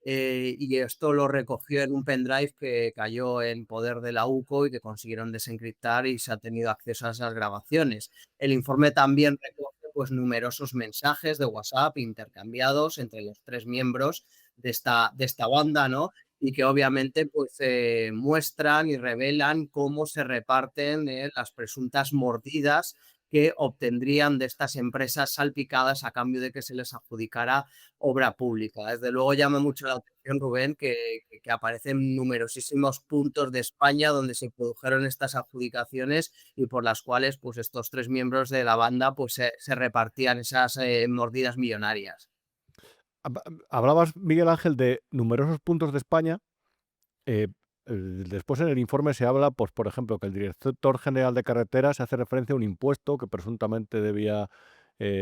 Y esto lo recogió en un pendrive que cayó en poder de la UCO y que consiguieron desencriptar, y se ha tenido acceso a esas grabaciones. El informe también recoge pues numerosos mensajes de WhatsApp intercambiados entre los tres miembros de esta banda, ¿no? Y que obviamente pues muestran y revelan cómo se reparten las presuntas mordidas que obtendrían de estas empresas salpicadas a cambio de que se les adjudicara obra pública. Desde luego llama mucho la atención, Rubén, que aparecen numerosísimos puntos de España donde se produjeron estas adjudicaciones y por las cuales pues estos tres miembros de la banda pues se repartían esas mordidas millonarias. Hablabas, Miguel Ángel, de numerosos puntos de España. Eh, Después en el informe se habla, pues, por ejemplo, que el director general de carreteras hace referencia a un impuesto que presuntamente debía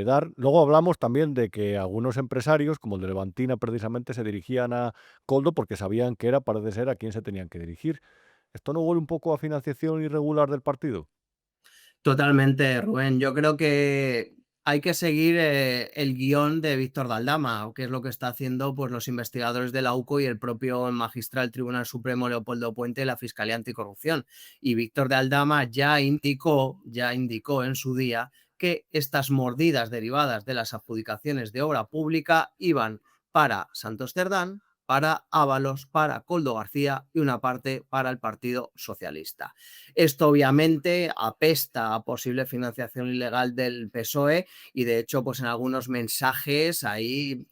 dar. Luego hablamos también de que algunos empresarios, como el de Levantina precisamente, se dirigían a Koldo porque sabían que era, parece ser, a quien se tenían que dirigir. ¿Esto no huele un poco a financiación irregular del partido? Totalmente, Rubén. Yo creo que hay que seguir el guión de Víctor de Aldama, que es lo que está haciendo pues, los investigadores de la UCO y el propio magistral del Tribunal Supremo, Leopoldo Puente, y la Fiscalía Anticorrupción. Y Víctor de Aldama ya indicó en su día que estas mordidas derivadas de las adjudicaciones de obra pública iban para Santos Cerdán, para Ábalos, para Koldo García y una parte para el Partido Socialista. Esto obviamente apesta a posible financiación ilegal del PSOE, y de hecho pues en algunos mensajes hay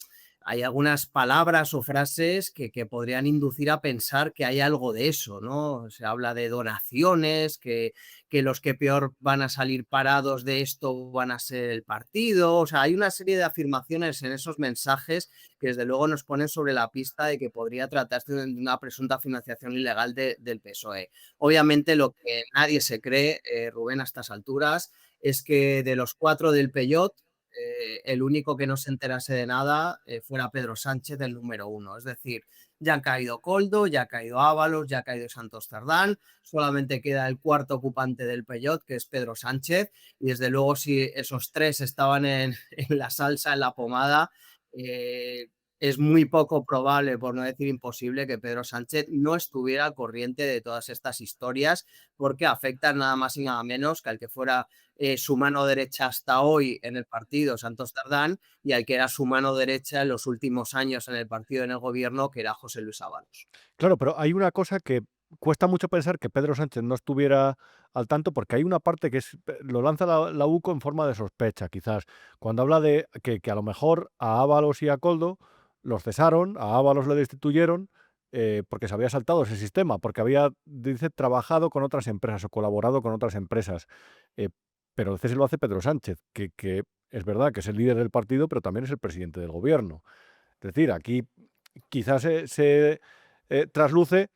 algunas palabras o frases que podrían inducir a pensar que hay algo de eso, ¿no? Se habla de donaciones, que los que peor van a salir parados de esto van a ser el partido. O sea, hay una serie de afirmaciones en esos mensajes que desde luego nos ponen sobre la pista de que podría tratarse de una presunta financiación ilegal del PSOE. Obviamente lo que nadie se cree, Rubén, a estas alturas, es que de los cuatro del Peyot, el único que no se enterase de nada fuera Pedro Sánchez, el número uno. Es decir, ya han caído Koldo, ya ha caído Ábalos, ya ha caído Santos Cerdán, solamente queda el cuarto ocupante del Peyot, que es Pedro Sánchez, y desde luego si esos tres estaban en la salsa, en la pomada, es muy poco probable, por no decir imposible, que Pedro Sánchez no estuviera al corriente de todas estas historias, porque afectan nada más y nada menos que al que fuera su mano derecha hasta hoy en el partido, Santos Cerdán, y al que era su mano derecha en los últimos años en el partido, en el gobierno, que era José Luis Ábalos. Claro, pero hay una cosa que cuesta mucho pensar que Pedro Sánchez no estuviera al tanto, porque hay una parte que lo lanza la UCO en forma de sospecha, quizás, cuando habla de que a lo mejor a Ábalos y a Koldo los cesaron, a Ábalos le destituyeron, porque se había saltado ese sistema, porque había, dice, trabajado con otras empresas o colaborado con otras empresas. Eh, pero el cese lo hace Pedro Sánchez, que es verdad que es el líder del partido, pero también es el presidente del gobierno. Es decir, aquí quizás se trasluce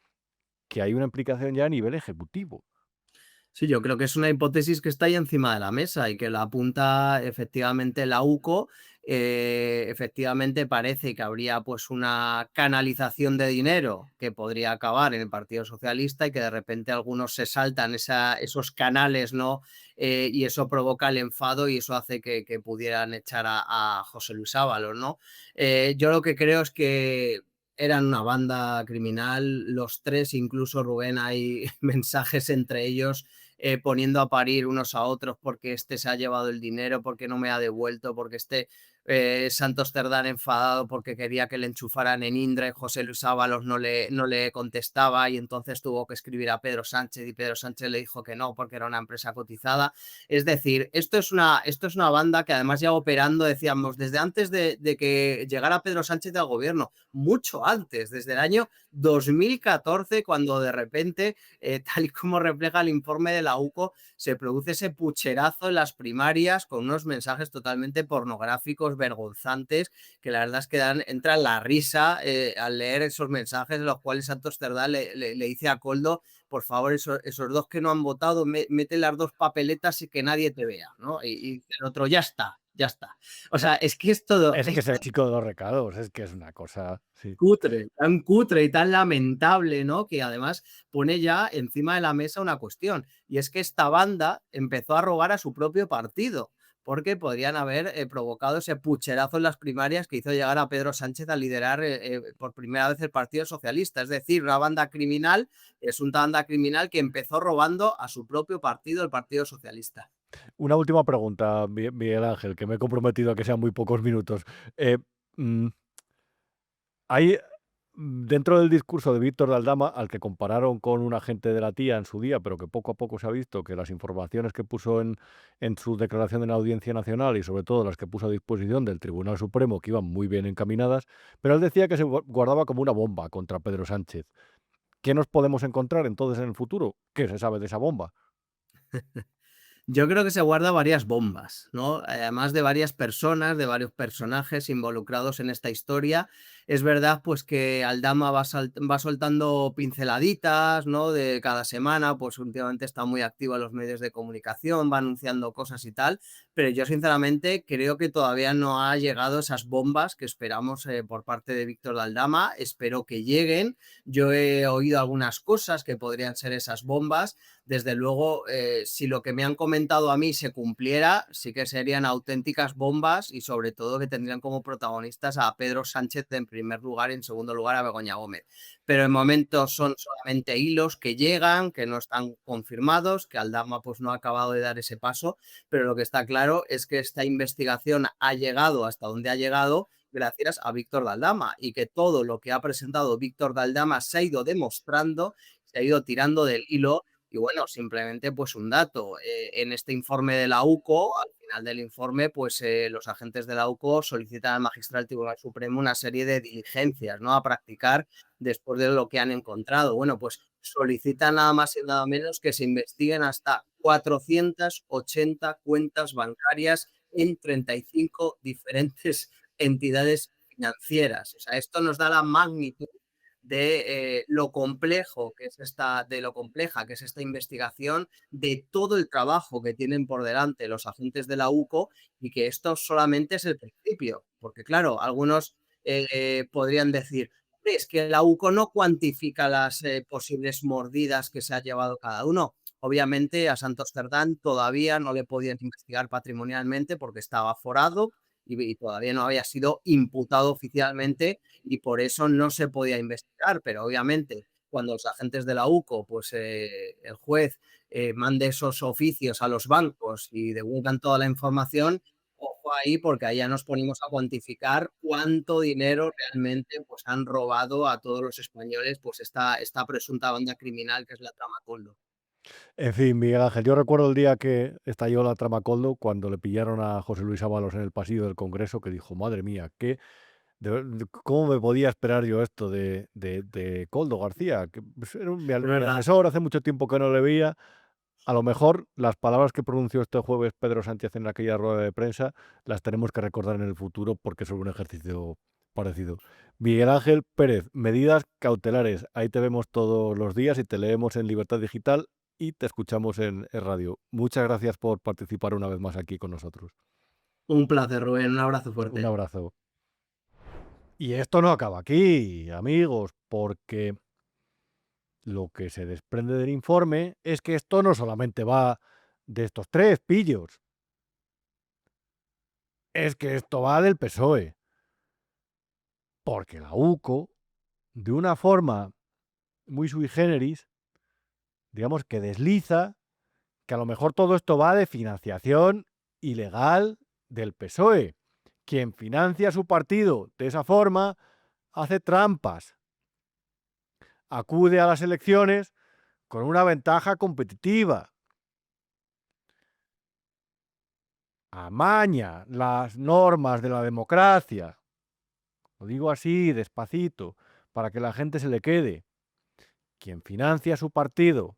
que hay una implicación ya a nivel ejecutivo. Sí, yo creo que es una hipótesis que está ahí encima de la mesa y que la apunta efectivamente la UCO. Efectivamente parece que habría pues una canalización de dinero que podría acabar en el Partido Socialista y que de repente algunos se saltan esos canales, ¿no? Y eso provoca el enfado y eso hace que pudieran echar a José Luis Ábalos, ¿no? Yo lo que creo es que eran una banda criminal, los tres, incluso Rubén, hay mensajes entre ellos poniendo a parir unos a otros porque este se ha llevado el dinero, porque no me ha devuelto, porque Santos Cerdán enfadado porque quería que le enchufaran en Indra y José Luis Ábalos no le contestaba y entonces tuvo que escribir a Pedro Sánchez y Pedro Sánchez le dijo que no porque era una empresa cotizada. Es decir, esto es una banda que además ya operando, decíamos, desde antes de que llegara Pedro Sánchez al gobierno, mucho antes, desde el año 2014, cuando de repente, tal y como refleja el informe de la UCO, se produce ese pucherazo en las primarias con unos mensajes totalmente pornográficos, vergonzantes, que la verdad es que entra la risa al leer esos mensajes en los cuales Santos Cerdán le dice a Koldo, por favor, esos dos que no han votado, mete las dos papeletas y que nadie te vea, ¿no? Y el otro, ya está, ya está. O sea, es que es todo... Es que es el chico de los recados, es que es una cosa... Sí. tan cutre y tan lamentable, ¿no? Que además pone ya encima de la mesa una cuestión, y es que esta banda empezó a robar a su propio partido, porque podrían haber provocado ese pucherazo en las primarias que hizo llegar a Pedro Sánchez a liderar por primera vez el Partido Socialista. Es decir, una banda criminal, es una banda criminal que empezó robando a su propio partido, el Partido Socialista. Una última pregunta, Miguel Ángel, que me he comprometido a que sean muy pocos minutos. Mm, Hay dentro del discurso de Víctor de Aldama, al que compararon con un agente de la tía en su día, pero que poco a poco se ha visto que las informaciones que puso en su declaración en la Audiencia Nacional y sobre todo las que puso a disposición del Tribunal Supremo, que iban muy bien encaminadas, pero él decía que se guardaba como una bomba contra Pedro Sánchez. ¿Qué nos podemos encontrar entonces en el futuro? ¿Qué se sabe de esa bomba? Yo creo que se guarda varias bombas, ¿no? Además de varias personas, de varios personajes involucrados en esta historia. Es verdad, pues, que Aldama va soltando pinceladitas, ¿no? De cada semana, pues últimamente está muy activo en los medios de comunicación, va anunciando cosas y tal, pero yo sinceramente creo que todavía no ha llegado esas bombas que esperamos por parte de Víctor de Aldama. Espero que lleguen. Yo he oído algunas cosas que podrían ser esas bombas. Desde luego, si lo que me han comentado a mí se cumpliera, sí que serían auténticas bombas y sobre todo que tendrían como protagonistas a Pedro Sánchez en primer lugar y en segundo lugar a Begoña Gómez. Pero en momentos son solamente hilos que llegan, que no están confirmados, que Aldama pues no ha acabado de dar ese paso, pero lo que está claro es que esta investigación ha llegado hasta donde ha llegado gracias a Víctor de Aldama y que todo lo que ha presentado Víctor de Aldama se ha ido demostrando, se ha ido tirando del hilo. Y bueno, simplemente pues un dato, en este informe de la UCO, al final del informe, pues los agentes de la UCO solicitan al magistrado del Tribunal Supremo una serie de diligencias, ¿no? A practicar después de lo que han encontrado. Bueno, pues solicitan nada más y nada menos que se investiguen hasta 480 cuentas bancarias en 35 diferentes entidades financieras. O sea, esto nos da la magnitud de lo complejo que es de lo compleja que es esta investigación, de todo el trabajo que tienen por delante los agentes de la UCO y que esto solamente es el principio, porque claro, algunos podrían decir, es que la UCO no cuantifica las posibles mordidas que se ha llevado cada uno. Obviamente a Santos Cerdán todavía no le podían investigar patrimonialmente porque estaba aforado y todavía no había sido imputado oficialmente y por eso no se podía investigar, pero obviamente cuando los agentes de la UCO, pues el juez mande esos oficios a los bancos y divulgan toda la información, ojo ahí porque ahí ya nos ponimos a cuantificar cuánto dinero realmente pues, han robado a todos los españoles pues, esta presunta banda criminal que es la Trama Coldo. En fin, Miguel Ángel, yo recuerdo el día que estalló la trama Coldo, cuando le pillaron a José Luis Ábalos en el pasillo del Congreso, que dijo, madre mía, ¿cómo me podía esperar yo esto de Coldo García? Que pues, era mi Es verdad. asesor, hace mucho tiempo que no le veía. A lo mejor las palabras que pronunció este jueves Pedro Sánchez en aquella rueda de prensa las tenemos que recordar en el futuro porque es un ejercicio parecido. Miguel Ángel Pérez, medidas cautelares. Ahí te vemos todos los días y te leemos en Libertad Digital y te escuchamos en radio. Muchas gracias por participar una vez más aquí con nosotros. Un placer, Rubén. Un abrazo Un fuerte. abrazo. Y esto no acaba aquí, amigos, porque lo que se desprende del informe es que esto no solamente va de estos tres pillos. Es que esto va del PSOE. Porque la UCO, de una forma muy sui generis, digamos que desliza que a lo mejor todo esto va de financiación ilegal del PSOE. Quien financia a su partido de esa forma hace trampas. Acude a las elecciones con una ventaja competitiva. Amaña las normas de la democracia. Lo digo así, despacito, para que la gente se le quede. Quien financia a su partido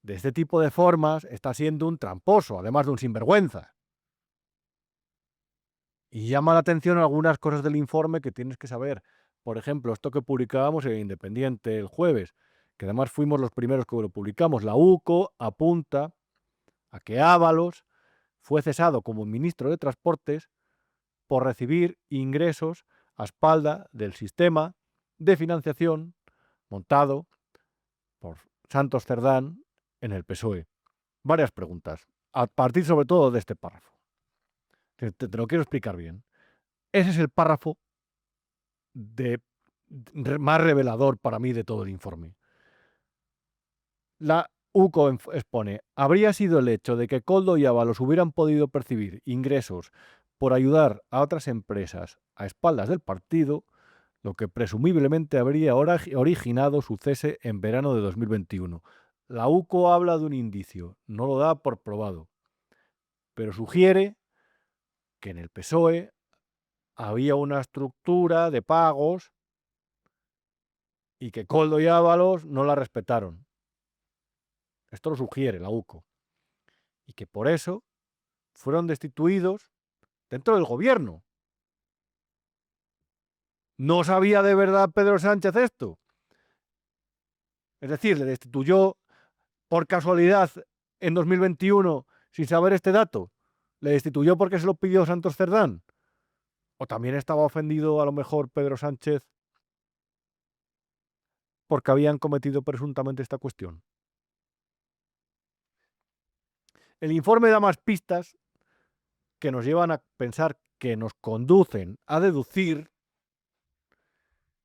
de este tipo de formas está siendo un tramposo, además de un sinvergüenza. Y llama la atención algunas cosas del informe que tienes que saber. Por ejemplo, esto que publicábamos en Independiente el jueves, que además fuimos los primeros que lo publicamos. La UCO apunta a que Ábalos fue cesado como ministro de Transportes por recibir ingresos a espalda del sistema de financiación montado por Santos Cerdán en el PSOE. Varias preguntas, a partir sobre todo de este párrafo. Te lo quiero explicar bien. Ese es el párrafo más revelador para mí de todo el informe. La UCO expone, habría sido el hecho de que Coldo y Ábalos hubieran podido percibir ingresos por ayudar a otras empresas a espaldas del partido, lo que presumiblemente habría originado su cese en verano de 2021. La UCO habla de un indicio, no lo da por probado, pero sugiere que en el PSOE había una estructura de pagos y que Coldo y Ábalos no la respetaron. Esto lo sugiere la UCO. Y que por eso fueron destituidos dentro del gobierno. ¿No sabía de verdad Pedro Sánchez esto? Es decir, le destituyó por casualidad en 2021 sin saber este dato. ¿Le destituyó porque se lo pidió Santos Cerdán? ¿O también estaba ofendido a lo mejor Pedro Sánchez porque habían cometido presuntamente esta cuestión? El informe da más pistas que nos llevan a pensar, que nos conducen a deducir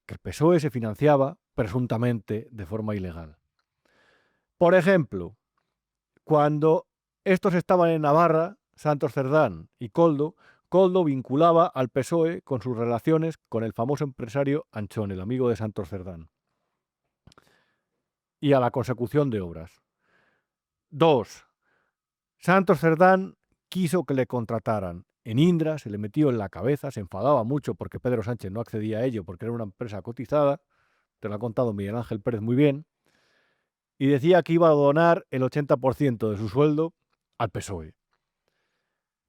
que el PSOE se financiaba presuntamente de forma ilegal. Por ejemplo, cuando estos estaban en Navarra, Santos Cerdán y Coldo vinculaba al PSOE con sus relaciones con el famoso empresario Anchón, el amigo de Santos Cerdán, y a la consecución de obras. 2. Santos Cerdán quiso que le contrataran. En Indra se le metió en la cabeza, se enfadaba mucho porque Pedro Sánchez no accedía a ello porque era una empresa cotizada, te lo ha contado Miguel Ángel Pérez muy bien, y decía que iba a donar el 80% de su sueldo al PSOE.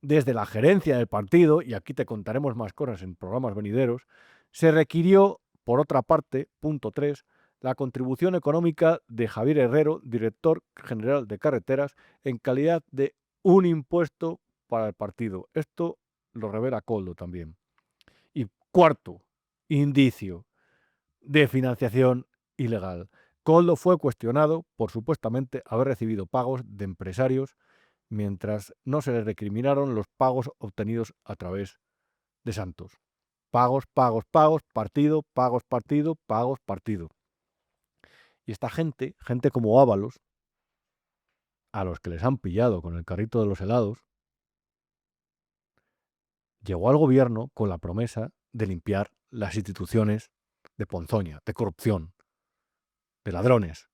Desde la gerencia del partido, y aquí te contaremos más cosas en programas venideros, se requirió, por otra parte, punto 3, la contribución económica de Javier Herrero, director general de carreteras, en calidad de un impuesto para el partido. Esto lo revela Coldo también. Y cuarto indicio de financiación ilegal. Coldo fue cuestionado por supuestamente haber recibido pagos de empresarios mientras no se le recriminaron los pagos obtenidos a través de Santos. Pagos, pagos, pagos, partido, pagos, partido, pagos, partido. Y esta gente como Ábalos, a los que les han pillado con el carrito de los helados, llegó al gobierno con la promesa de limpiar las instituciones de ponzoña, de corrupción, de ladrones.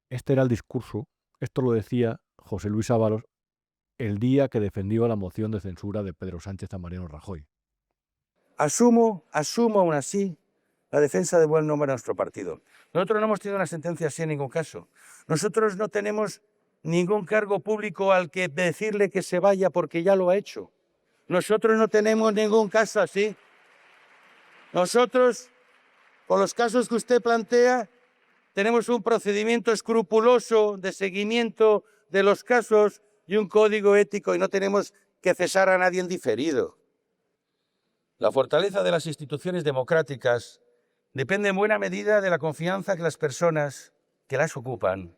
Este era el discurso, esto lo decía José Luis Ábalos el día que defendió la moción de censura de Pedro Sánchez a Mariano Rajoy. Asumo aún así la defensa del buen nombre de nuestro partido. Nosotros no hemos tenido una sentencia así en ningún caso. Nosotros no tenemos ningún cargo público al que decirle que se vaya porque ya lo ha hecho. Nosotros no tenemos ningún caso así. Nosotros, por los casos que usted plantea, tenemos un procedimiento escrupuloso de seguimiento de los casos y un código ético y no tenemos que cesar a nadie en diferido. La fortaleza de las instituciones democráticas depende en buena medida de la confianza que las personas que las ocupan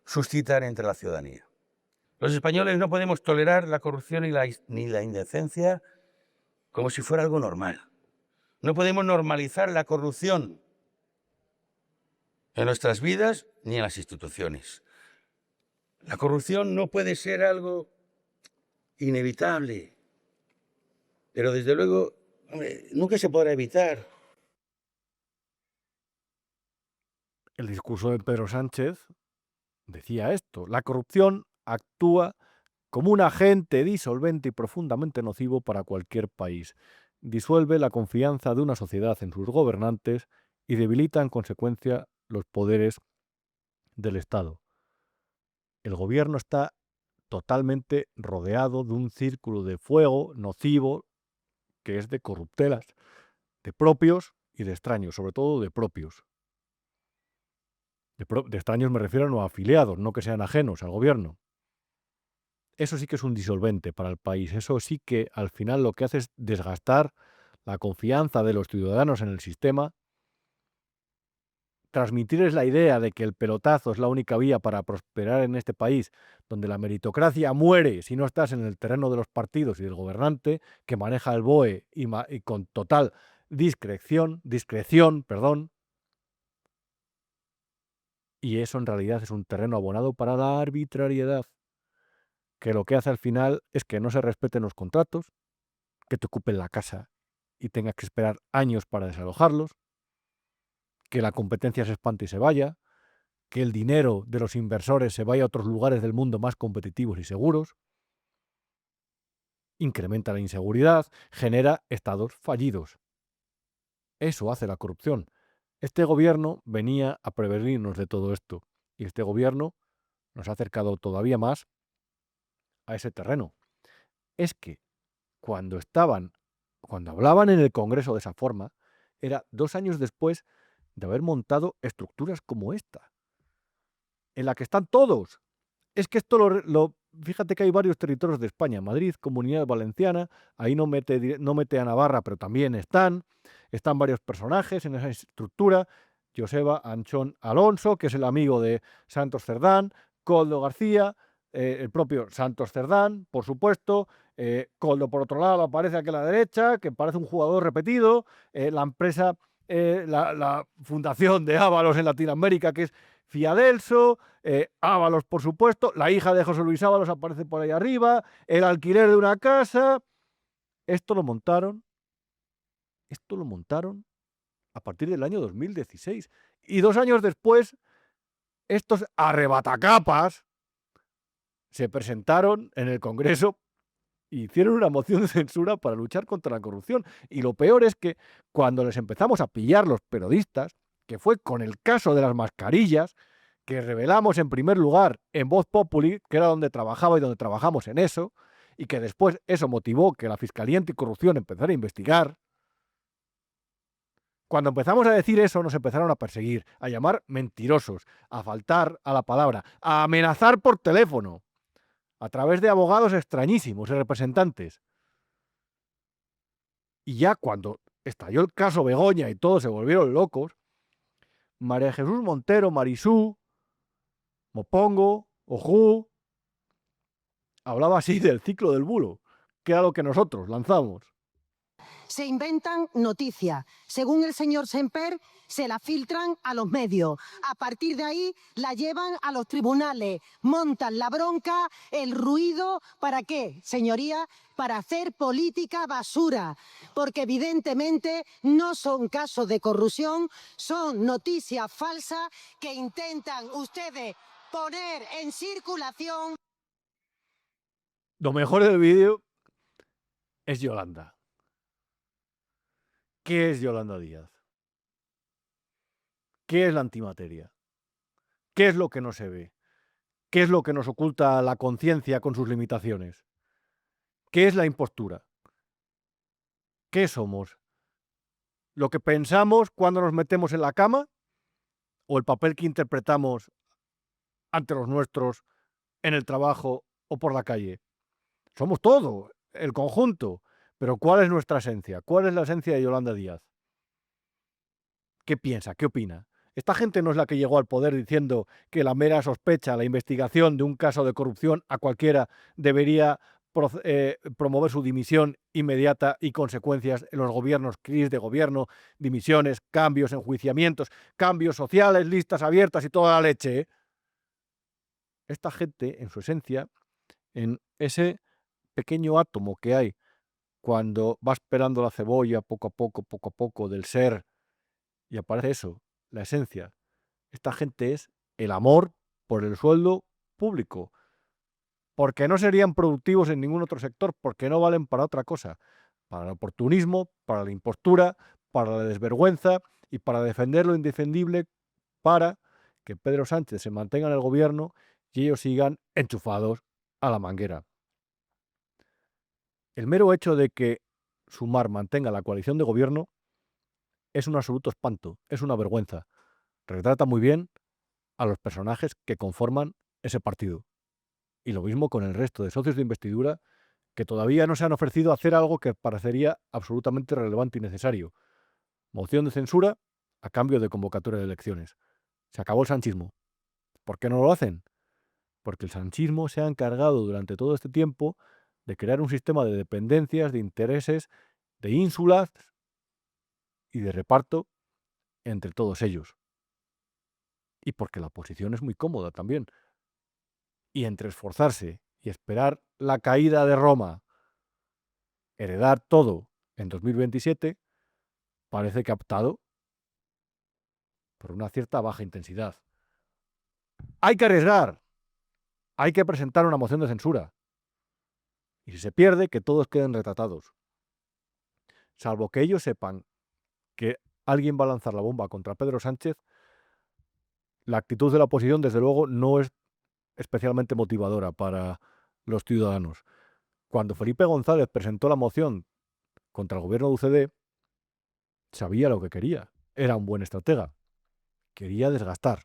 suscitan entre la ciudadanía. Los españoles no podemos tolerar la corrupción ni la indecencia como si fuera algo normal. No podemos normalizar la corrupción en nuestras vidas ni en las instituciones. La corrupción no puede ser algo inevitable, pero desde luego nunca se podrá evitar. El discurso de Pedro Sánchez decía esto: la corrupción actúa como un agente disolvente y profundamente nocivo para cualquier país. Disuelve la confianza de una sociedad en sus gobernantes y debilita en consecuencia los poderes del Estado. El gobierno está totalmente rodeado de un círculo de fuego nocivo que es de corruptelas, de propios y de extraños, sobre todo de propios. De extraños me refiero a no afiliados, no que sean ajenos al gobierno. Eso sí que es un disolvente para el país. Eso sí que al final lo que hace es desgastar la confianza de los ciudadanos en el sistema, transmitirles la idea de que el pelotazo es la única vía para prosperar en este país, donde la meritocracia muere si no estás en el terreno de los partidos y del gobernante, que maneja el BOE y con total discreción, y eso en realidad es un terreno abonado para la arbitrariedad, que lo que hace al final es que no se respeten los contratos, que te ocupen la casa y tengas que esperar años para desalojarlos, que la competencia se espante y se vaya, que el dinero de los inversores se vaya a otros lugares del mundo más competitivos y seguros, incrementa la inseguridad, genera estados fallidos. Eso hace la corrupción. Este gobierno venía a prevenirnos de todo esto y este gobierno nos ha acercado todavía más a ese terreno. Es que cuando hablaban en el Congreso de esa forma, era 2 años después de haber montado estructuras como esta, en la que están todos. Es que esto fíjate que hay varios territorios de España: Madrid, Comunidad Valenciana, ahí no mete a Navarra, pero también están varios personajes en esa estructura: Joseba Anchón Alonso, que es el amigo de Santos Cerdán, Koldo García, el propio Santos Cerdán, por supuesto, Koldo por otro lado aparece aquí a la derecha, que parece un jugador repetido, la empresa, la fundación de Ábalos en Latinoamérica, que es Fiadelso, Ábalos, por supuesto, la hija de José Luis Ábalos aparece por ahí arriba, el alquiler de una casa. Esto lo montaron a partir del año 2016. Y 2 años después, estos arrebatacapas se presentaron en el Congreso e hicieron una moción de censura para luchar contra la corrupción. Y lo peor es que cuando les empezamos a pillar los periodistas, que fue con el caso de las mascarillas, que revelamos en primer lugar en Voz Populi, que era donde trabajaba y donde trabajamos en eso, y que después eso motivó que la Fiscalía Anticorrupción empezara a investigar. Cuando empezamos a decir eso, nos empezaron a perseguir, a llamar mentirosos, a faltar a la palabra, a amenazar por teléfono, a través de abogados extrañísimos y representantes. Y ya cuando estalló el caso Begoña y todos se volvieron locos, María Jesús Montero, Marisú, Mopongo, Ojú, hablaba así del ciclo del bulo, que era lo que nosotros lanzamos. se inventan noticias. Según el señor Semper, se la filtran a los medios. A partir de ahí la llevan a los tribunales, montan la bronca, el ruido. ¿Para qué, señoría? Para hacer política basura, porque evidentemente no son casos de corrupción, son noticias falsas que intentan ustedes poner en circulación. Lo mejor del vídeo es Yolanda. ¿Qué es Yolanda Díaz? ¿Qué es la antimateria? ¿Qué es lo que no se ve? ¿Qué es lo que nos oculta la conciencia con sus limitaciones? ¿Qué es la impostura? ¿Qué somos? ¿Lo que pensamos cuando nos metemos en la cama? ¿O el papel que interpretamos ante los nuestros en el trabajo o por la calle? Somos todo, el conjunto. Pero ¿cuál es nuestra esencia? ¿Cuál es la esencia de Yolanda Díaz? ¿Qué piensa? ¿Qué opina? Esta gente no es la que llegó al poder diciendo que la mera sospecha, la investigación de un caso de corrupción a cualquiera debería promover su dimisión inmediata y consecuencias en los gobiernos, crisis de gobierno, dimisiones, cambios, enjuiciamientos, cambios sociales, listas abiertas y toda la leche, ¿eh? Esta gente, en su esencia, en ese pequeño átomo que hay cuando va esperando la cebolla poco a poco del ser y aparece eso, la esencia. Esta gente es el amor por el sueldo público, porque no serían productivos en ningún otro sector, porque no valen para otra cosa, para el oportunismo, para la impostura, para la desvergüenza y para defender lo indefendible, para que Pedro Sánchez se mantenga en el gobierno y ellos sigan enchufados a la manguera. El mero hecho de que Sumar mantenga la coalición de gobierno es un absoluto espanto, es una vergüenza. Retrata muy bien a los personajes que conforman ese partido. Y lo mismo con el resto de socios de investidura que todavía no se han ofrecido a hacer algo que parecería absolutamente relevante y necesario. Moción de censura a cambio de convocatoria de elecciones. Se acabó el sanchismo. ¿Por qué no lo hacen? Porque el sanchismo se ha encargado durante todo este tiempo de crear un sistema de dependencias, de intereses, de ínsulas y de reparto entre todos ellos. Y porque la oposición es muy cómoda también. Y entre esforzarse y esperar la caída de Roma, heredar todo en 2027, parece que ha optado por una cierta baja intensidad. Hay que arriesgar, hay que presentar una moción de censura. Y si se pierde, que todos queden retratados. Salvo que ellos sepan que alguien va a lanzar la bomba contra Pedro Sánchez, la actitud de la oposición, desde luego, no es especialmente motivadora para los ciudadanos. Cuando Felipe González presentó la moción contra el gobierno de UCD, sabía lo que quería. Era un buen estratega. Quería desgastar,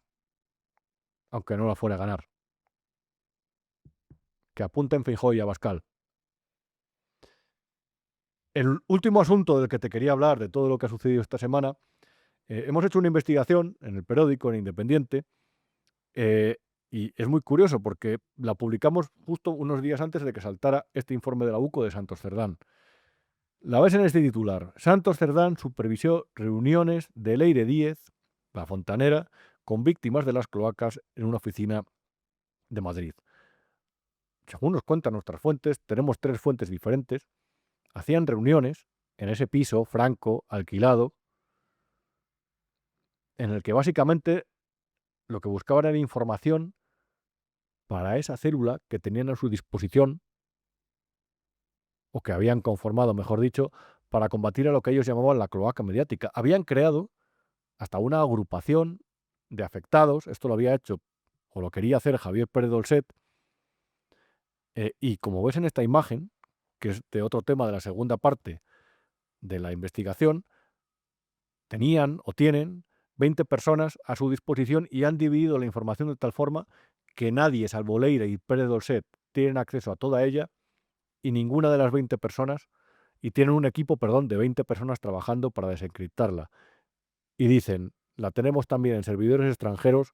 aunque no la fuera a ganar. Que apunten Feijóo y Abascal. El último asunto del que te quería hablar, de todo lo que ha sucedido esta semana, hemos hecho una investigación en el periódico, en Independiente, y es muy curioso porque la publicamos justo unos días antes de que saltara este informe de la UCO de Santos Cerdán. La ves en este titular: Santos Cerdán supervisó reuniones de Leire Díez, la fontanera, con víctimas de las cloacas en una oficina de Madrid. Según nos cuentan nuestras fuentes, tenemos 3 fuentes diferentes, hacían reuniones en ese piso franco, alquilado, en el que básicamente lo que buscaban era información para esa célula que tenían a su disposición, o que habían conformado, mejor dicho, para combatir a lo que ellos llamaban la cloaca mediática. Habían creado hasta una agrupación de afectados, esto lo había hecho, o lo quería hacer Javier Pérez Dolcet, y como ves en esta imagen, que es de otro tema de la segunda parte de la investigación, tenían o tienen 20 personas a su disposición y han dividido la información de tal forma que nadie, salvo Leire y Pérez Dolcet, tienen acceso a toda ella, y ninguna de las 20 personas, y tienen un equipo, de 20 personas trabajando para desencriptarla. Y dicen, la tenemos también en servidores extranjeros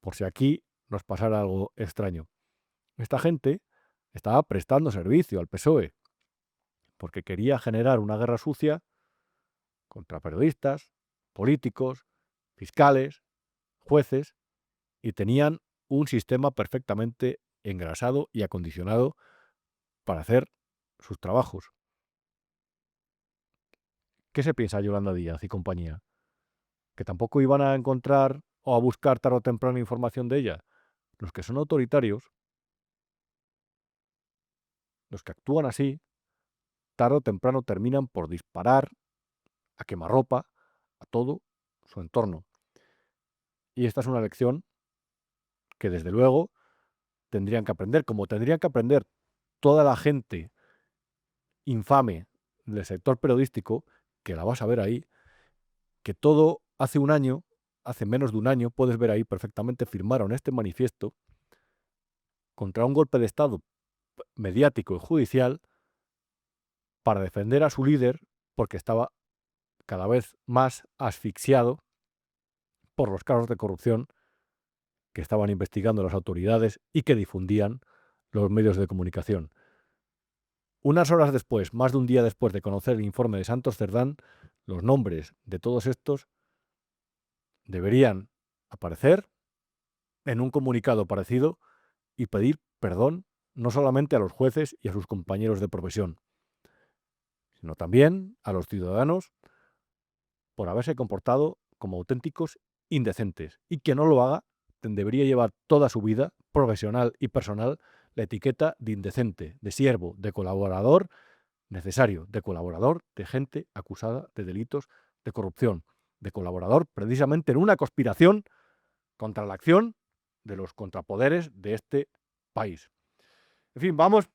por si aquí nos pasara algo extraño. Esta gente estaba prestando servicio al PSOE porque quería generar una guerra sucia contra periodistas, políticos, fiscales, jueces, y tenían un sistema perfectamente engrasado y acondicionado para hacer sus trabajos. ¿Qué se piensa Yolanda Díaz y compañía? ¿Que tampoco iban a encontrar o a buscar tarde o temprano información de ella? Los que son autoritarios, los que actúan así, tarde o temprano terminan por disparar a quemarropa a todo su entorno. Y esta es una lección que desde luego tendrían que aprender, como tendrían que aprender toda la gente infame del sector periodístico, que la vas a ver ahí, que todo hace un año, hace menos de un año, puedes ver ahí perfectamente, firmaron este manifiesto contra un golpe de Estado mediático y judicial para defender a su líder, porque estaba cada vez más asfixiado por los casos de corrupción que estaban investigando las autoridades y que difundían los medios de comunicación. Unas horas después, más de un día después de conocer el informe de Santos Cerdán, los nombres de todos estos deberían aparecer en un comunicado parecido y pedir perdón no solamente a los jueces y a sus compañeros de profesión, sino también a los ciudadanos por haberse comportado como auténticos indecentes, y que no lo haga debería llevar toda su vida profesional y personal la etiqueta de indecente, de siervo, de colaborador necesario, de colaborador de gente acusada de delitos de corrupción, de colaborador precisamente en una conspiración contra la acción de los contrapoderes de este país. En fin, vamos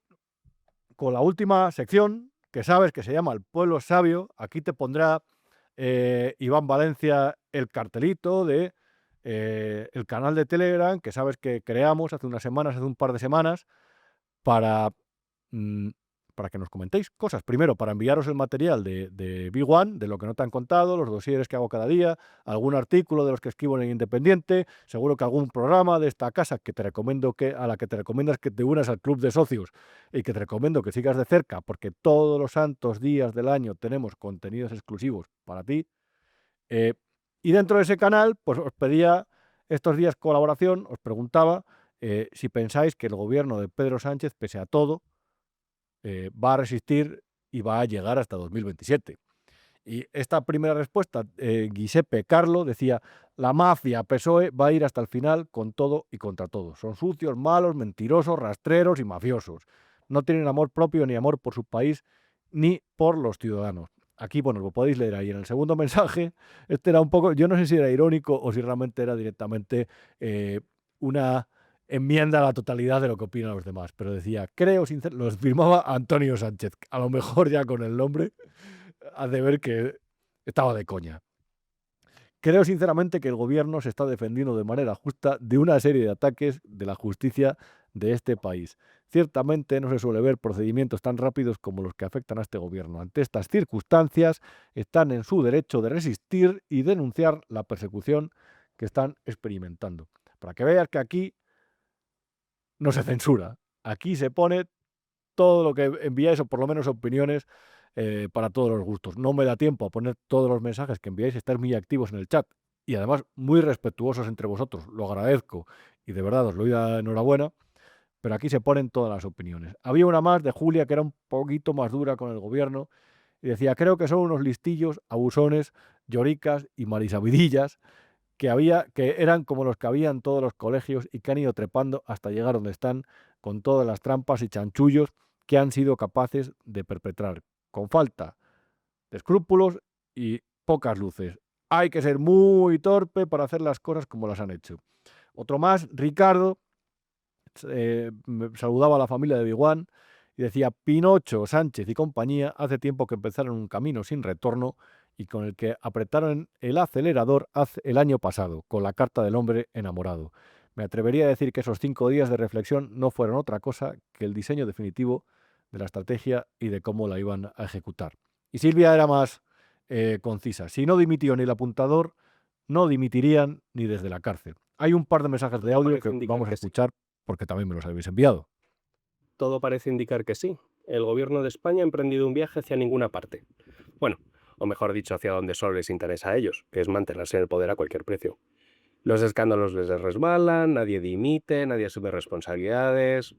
con la última sección, que sabes que se llama El Pueblo Sabio. Aquí te pondrá Iván Valencia el cartelito de el canal de Telegram, que sabes que creamos hace unas semanas, hace un par de semanas, para que nos comentéis cosas. Primero, para enviaros el material de Big One, de lo que no te han contado, los dosieres que hago cada día, algún artículo de los que escribo en el Independiente, seguro que algún programa de esta casa que te recomiendo a la que te recomiendas que te unas al club de socios y que te recomiendo que sigas de cerca, porque todos los santos días del año tenemos contenidos exclusivos para ti. Y dentro de ese canal, pues os pedía estos días colaboración, os preguntaba si pensáis que el gobierno de Pedro Sánchez, pese a todo, va a resistir y va a llegar hasta 2027. Y esta primera respuesta, Giuseppe Carlo decía: la mafia PSOE va a ir hasta el final con todo y contra todos. Son sucios, malos, mentirosos, rastreros y mafiosos. No tienen amor propio ni amor por su país ni por los ciudadanos. Aquí, bueno, lo podéis leer ahí en el segundo mensaje. Este era un poco, yo no sé si era irónico o si realmente era directamente una enmienda a la totalidad de lo que opinan los demás, pero decía, creo sinceramente, los firmaba Antonio Sánchez, a lo mejor ya con el nombre, hace ver que estaba de coña. Creo sinceramente que el gobierno se está defendiendo de manera justa de una serie de ataques de la justicia de este país. Ciertamente no se suele ver procedimientos tan rápidos como los que afectan a este gobierno. Ante estas circunstancias, están en su derecho de resistir y denunciar la persecución que están experimentando. Para que veas que aquí no se censura. Aquí se pone todo lo que enviáis, o por lo menos opiniones, para todos los gustos. No me da tiempo a poner todos los mensajes que enviáis, estar muy activos en el chat y además muy respetuosos entre vosotros. Lo agradezco y de verdad os lo doy la enhorabuena, pero aquí se ponen todas las opiniones. Había una más de Julia que era un poquito más dura con el gobierno y decía, creo que son unos listillos, abusones, lloricas y marisabidillas que eran como los que había en todos los colegios y que han ido trepando hasta llegar donde están con todas las trampas y chanchullos que han sido capaces de perpetrar, con falta de escrúpulos y pocas luces. Hay que ser muy torpe para hacer las cosas como las han hecho. Otro más, Ricardo, saludaba a la familia de Big One y decía, Pinocho, Sánchez y compañía hace tiempo que empezaron un camino sin retorno y con el que apretaron el acelerador el año pasado, con la carta del hombre enamorado. Me atrevería a decir que esos 5 días de reflexión no fueron otra cosa que el diseño definitivo de la estrategia y de cómo la iban a ejecutar. Y Silvia era más concisa. Si no dimitió ni el apuntador, no dimitirían ni desde la cárcel. Hay un par de mensajes de audio que vamos a escuchar porque también me los habéis enviado. Todo parece indicar que sí. El gobierno de España ha emprendido un viaje hacia ninguna parte. Bueno, o mejor dicho, hacia donde solo les interesa a ellos, que es mantenerse en el poder a cualquier precio. Los escándalos les resbalan, nadie dimite, nadie asume responsabilidades.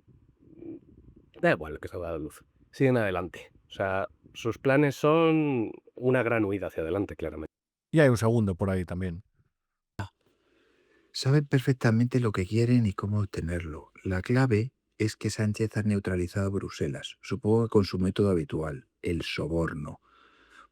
Da igual lo que salga a la luz. Siguen adelante. O sea, sus planes son una gran huida hacia adelante, claramente. Y hay un segundo por ahí también. Saben perfectamente lo que quieren y cómo obtenerlo. La clave es que Sánchez ha neutralizado a Bruselas, supongo que con su método habitual, el soborno.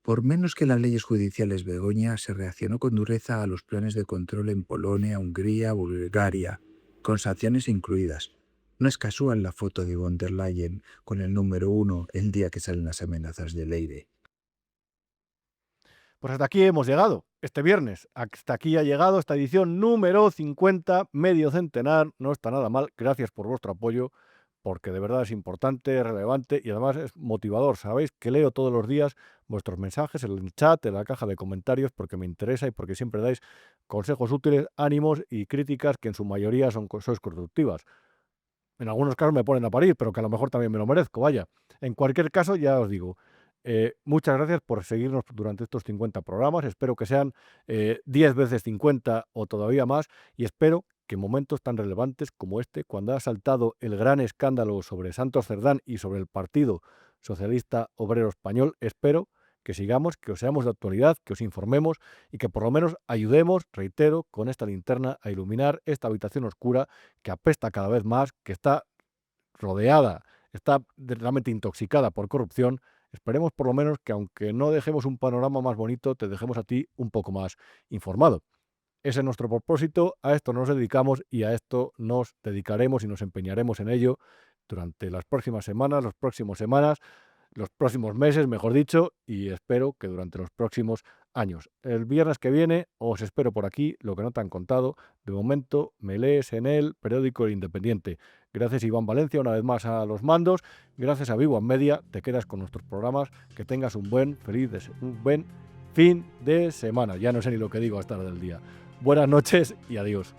Por menos que las leyes judiciales, Begoña se reaccionó con dureza a los planes de control en Polonia, Hungría, Bulgaria, con sanciones incluidas. No es casual la foto de von der Leyen con el número 1 el día que salen las amenazas de Leire. Pues hasta aquí hemos llegado, este viernes. Hasta aquí ha llegado esta edición número 50, medio centenar. No está nada mal. Gracias por vuestro apoyo, porque de verdad es importante, relevante y además es motivador. Sabéis que leo todos los días vuestros mensajes en el chat, en la caja de comentarios, porque me interesa y porque siempre dais consejos útiles, ánimos y críticas que en su mayoría sois constructivas. En algunos casos me ponen a parir, pero que a lo mejor también me lo merezco, vaya. En cualquier caso, ya os digo, muchas gracias por seguirnos durante estos 50 programas. Espero que sean 10 veces 50 o todavía más, y espero que momentos tan relevantes como este, cuando ha saltado el gran escándalo sobre Santos Cerdán y sobre el Partido Socialista Obrero Español, espero que sigamos, que os seamos de actualidad, que os informemos y que por lo menos ayudemos, reitero, con esta linterna a iluminar esta habitación oscura que apesta cada vez más, que está rodeada, está realmente intoxicada por corrupción. Esperemos por lo menos que, aunque no dejemos un panorama más bonito, te dejemos a ti un poco más informado. Ese es nuestro propósito, a esto nos dedicamos y a esto nos dedicaremos y nos empeñaremos en ello durante las próximas semanas, los próximos meses, mejor dicho, y espero que durante los próximos años. El viernes que viene os espero por aquí, lo que no te han contado. De momento me lees en el periódico El Independiente. Gracias Iván Valencia una vez más a los mandos. Gracias a Vivo Media. Te quedas con nuestros programas. Que tengas un buen fin de semana. Ya no sé ni lo que digo hasta la hora del día. Buenas noches y adiós.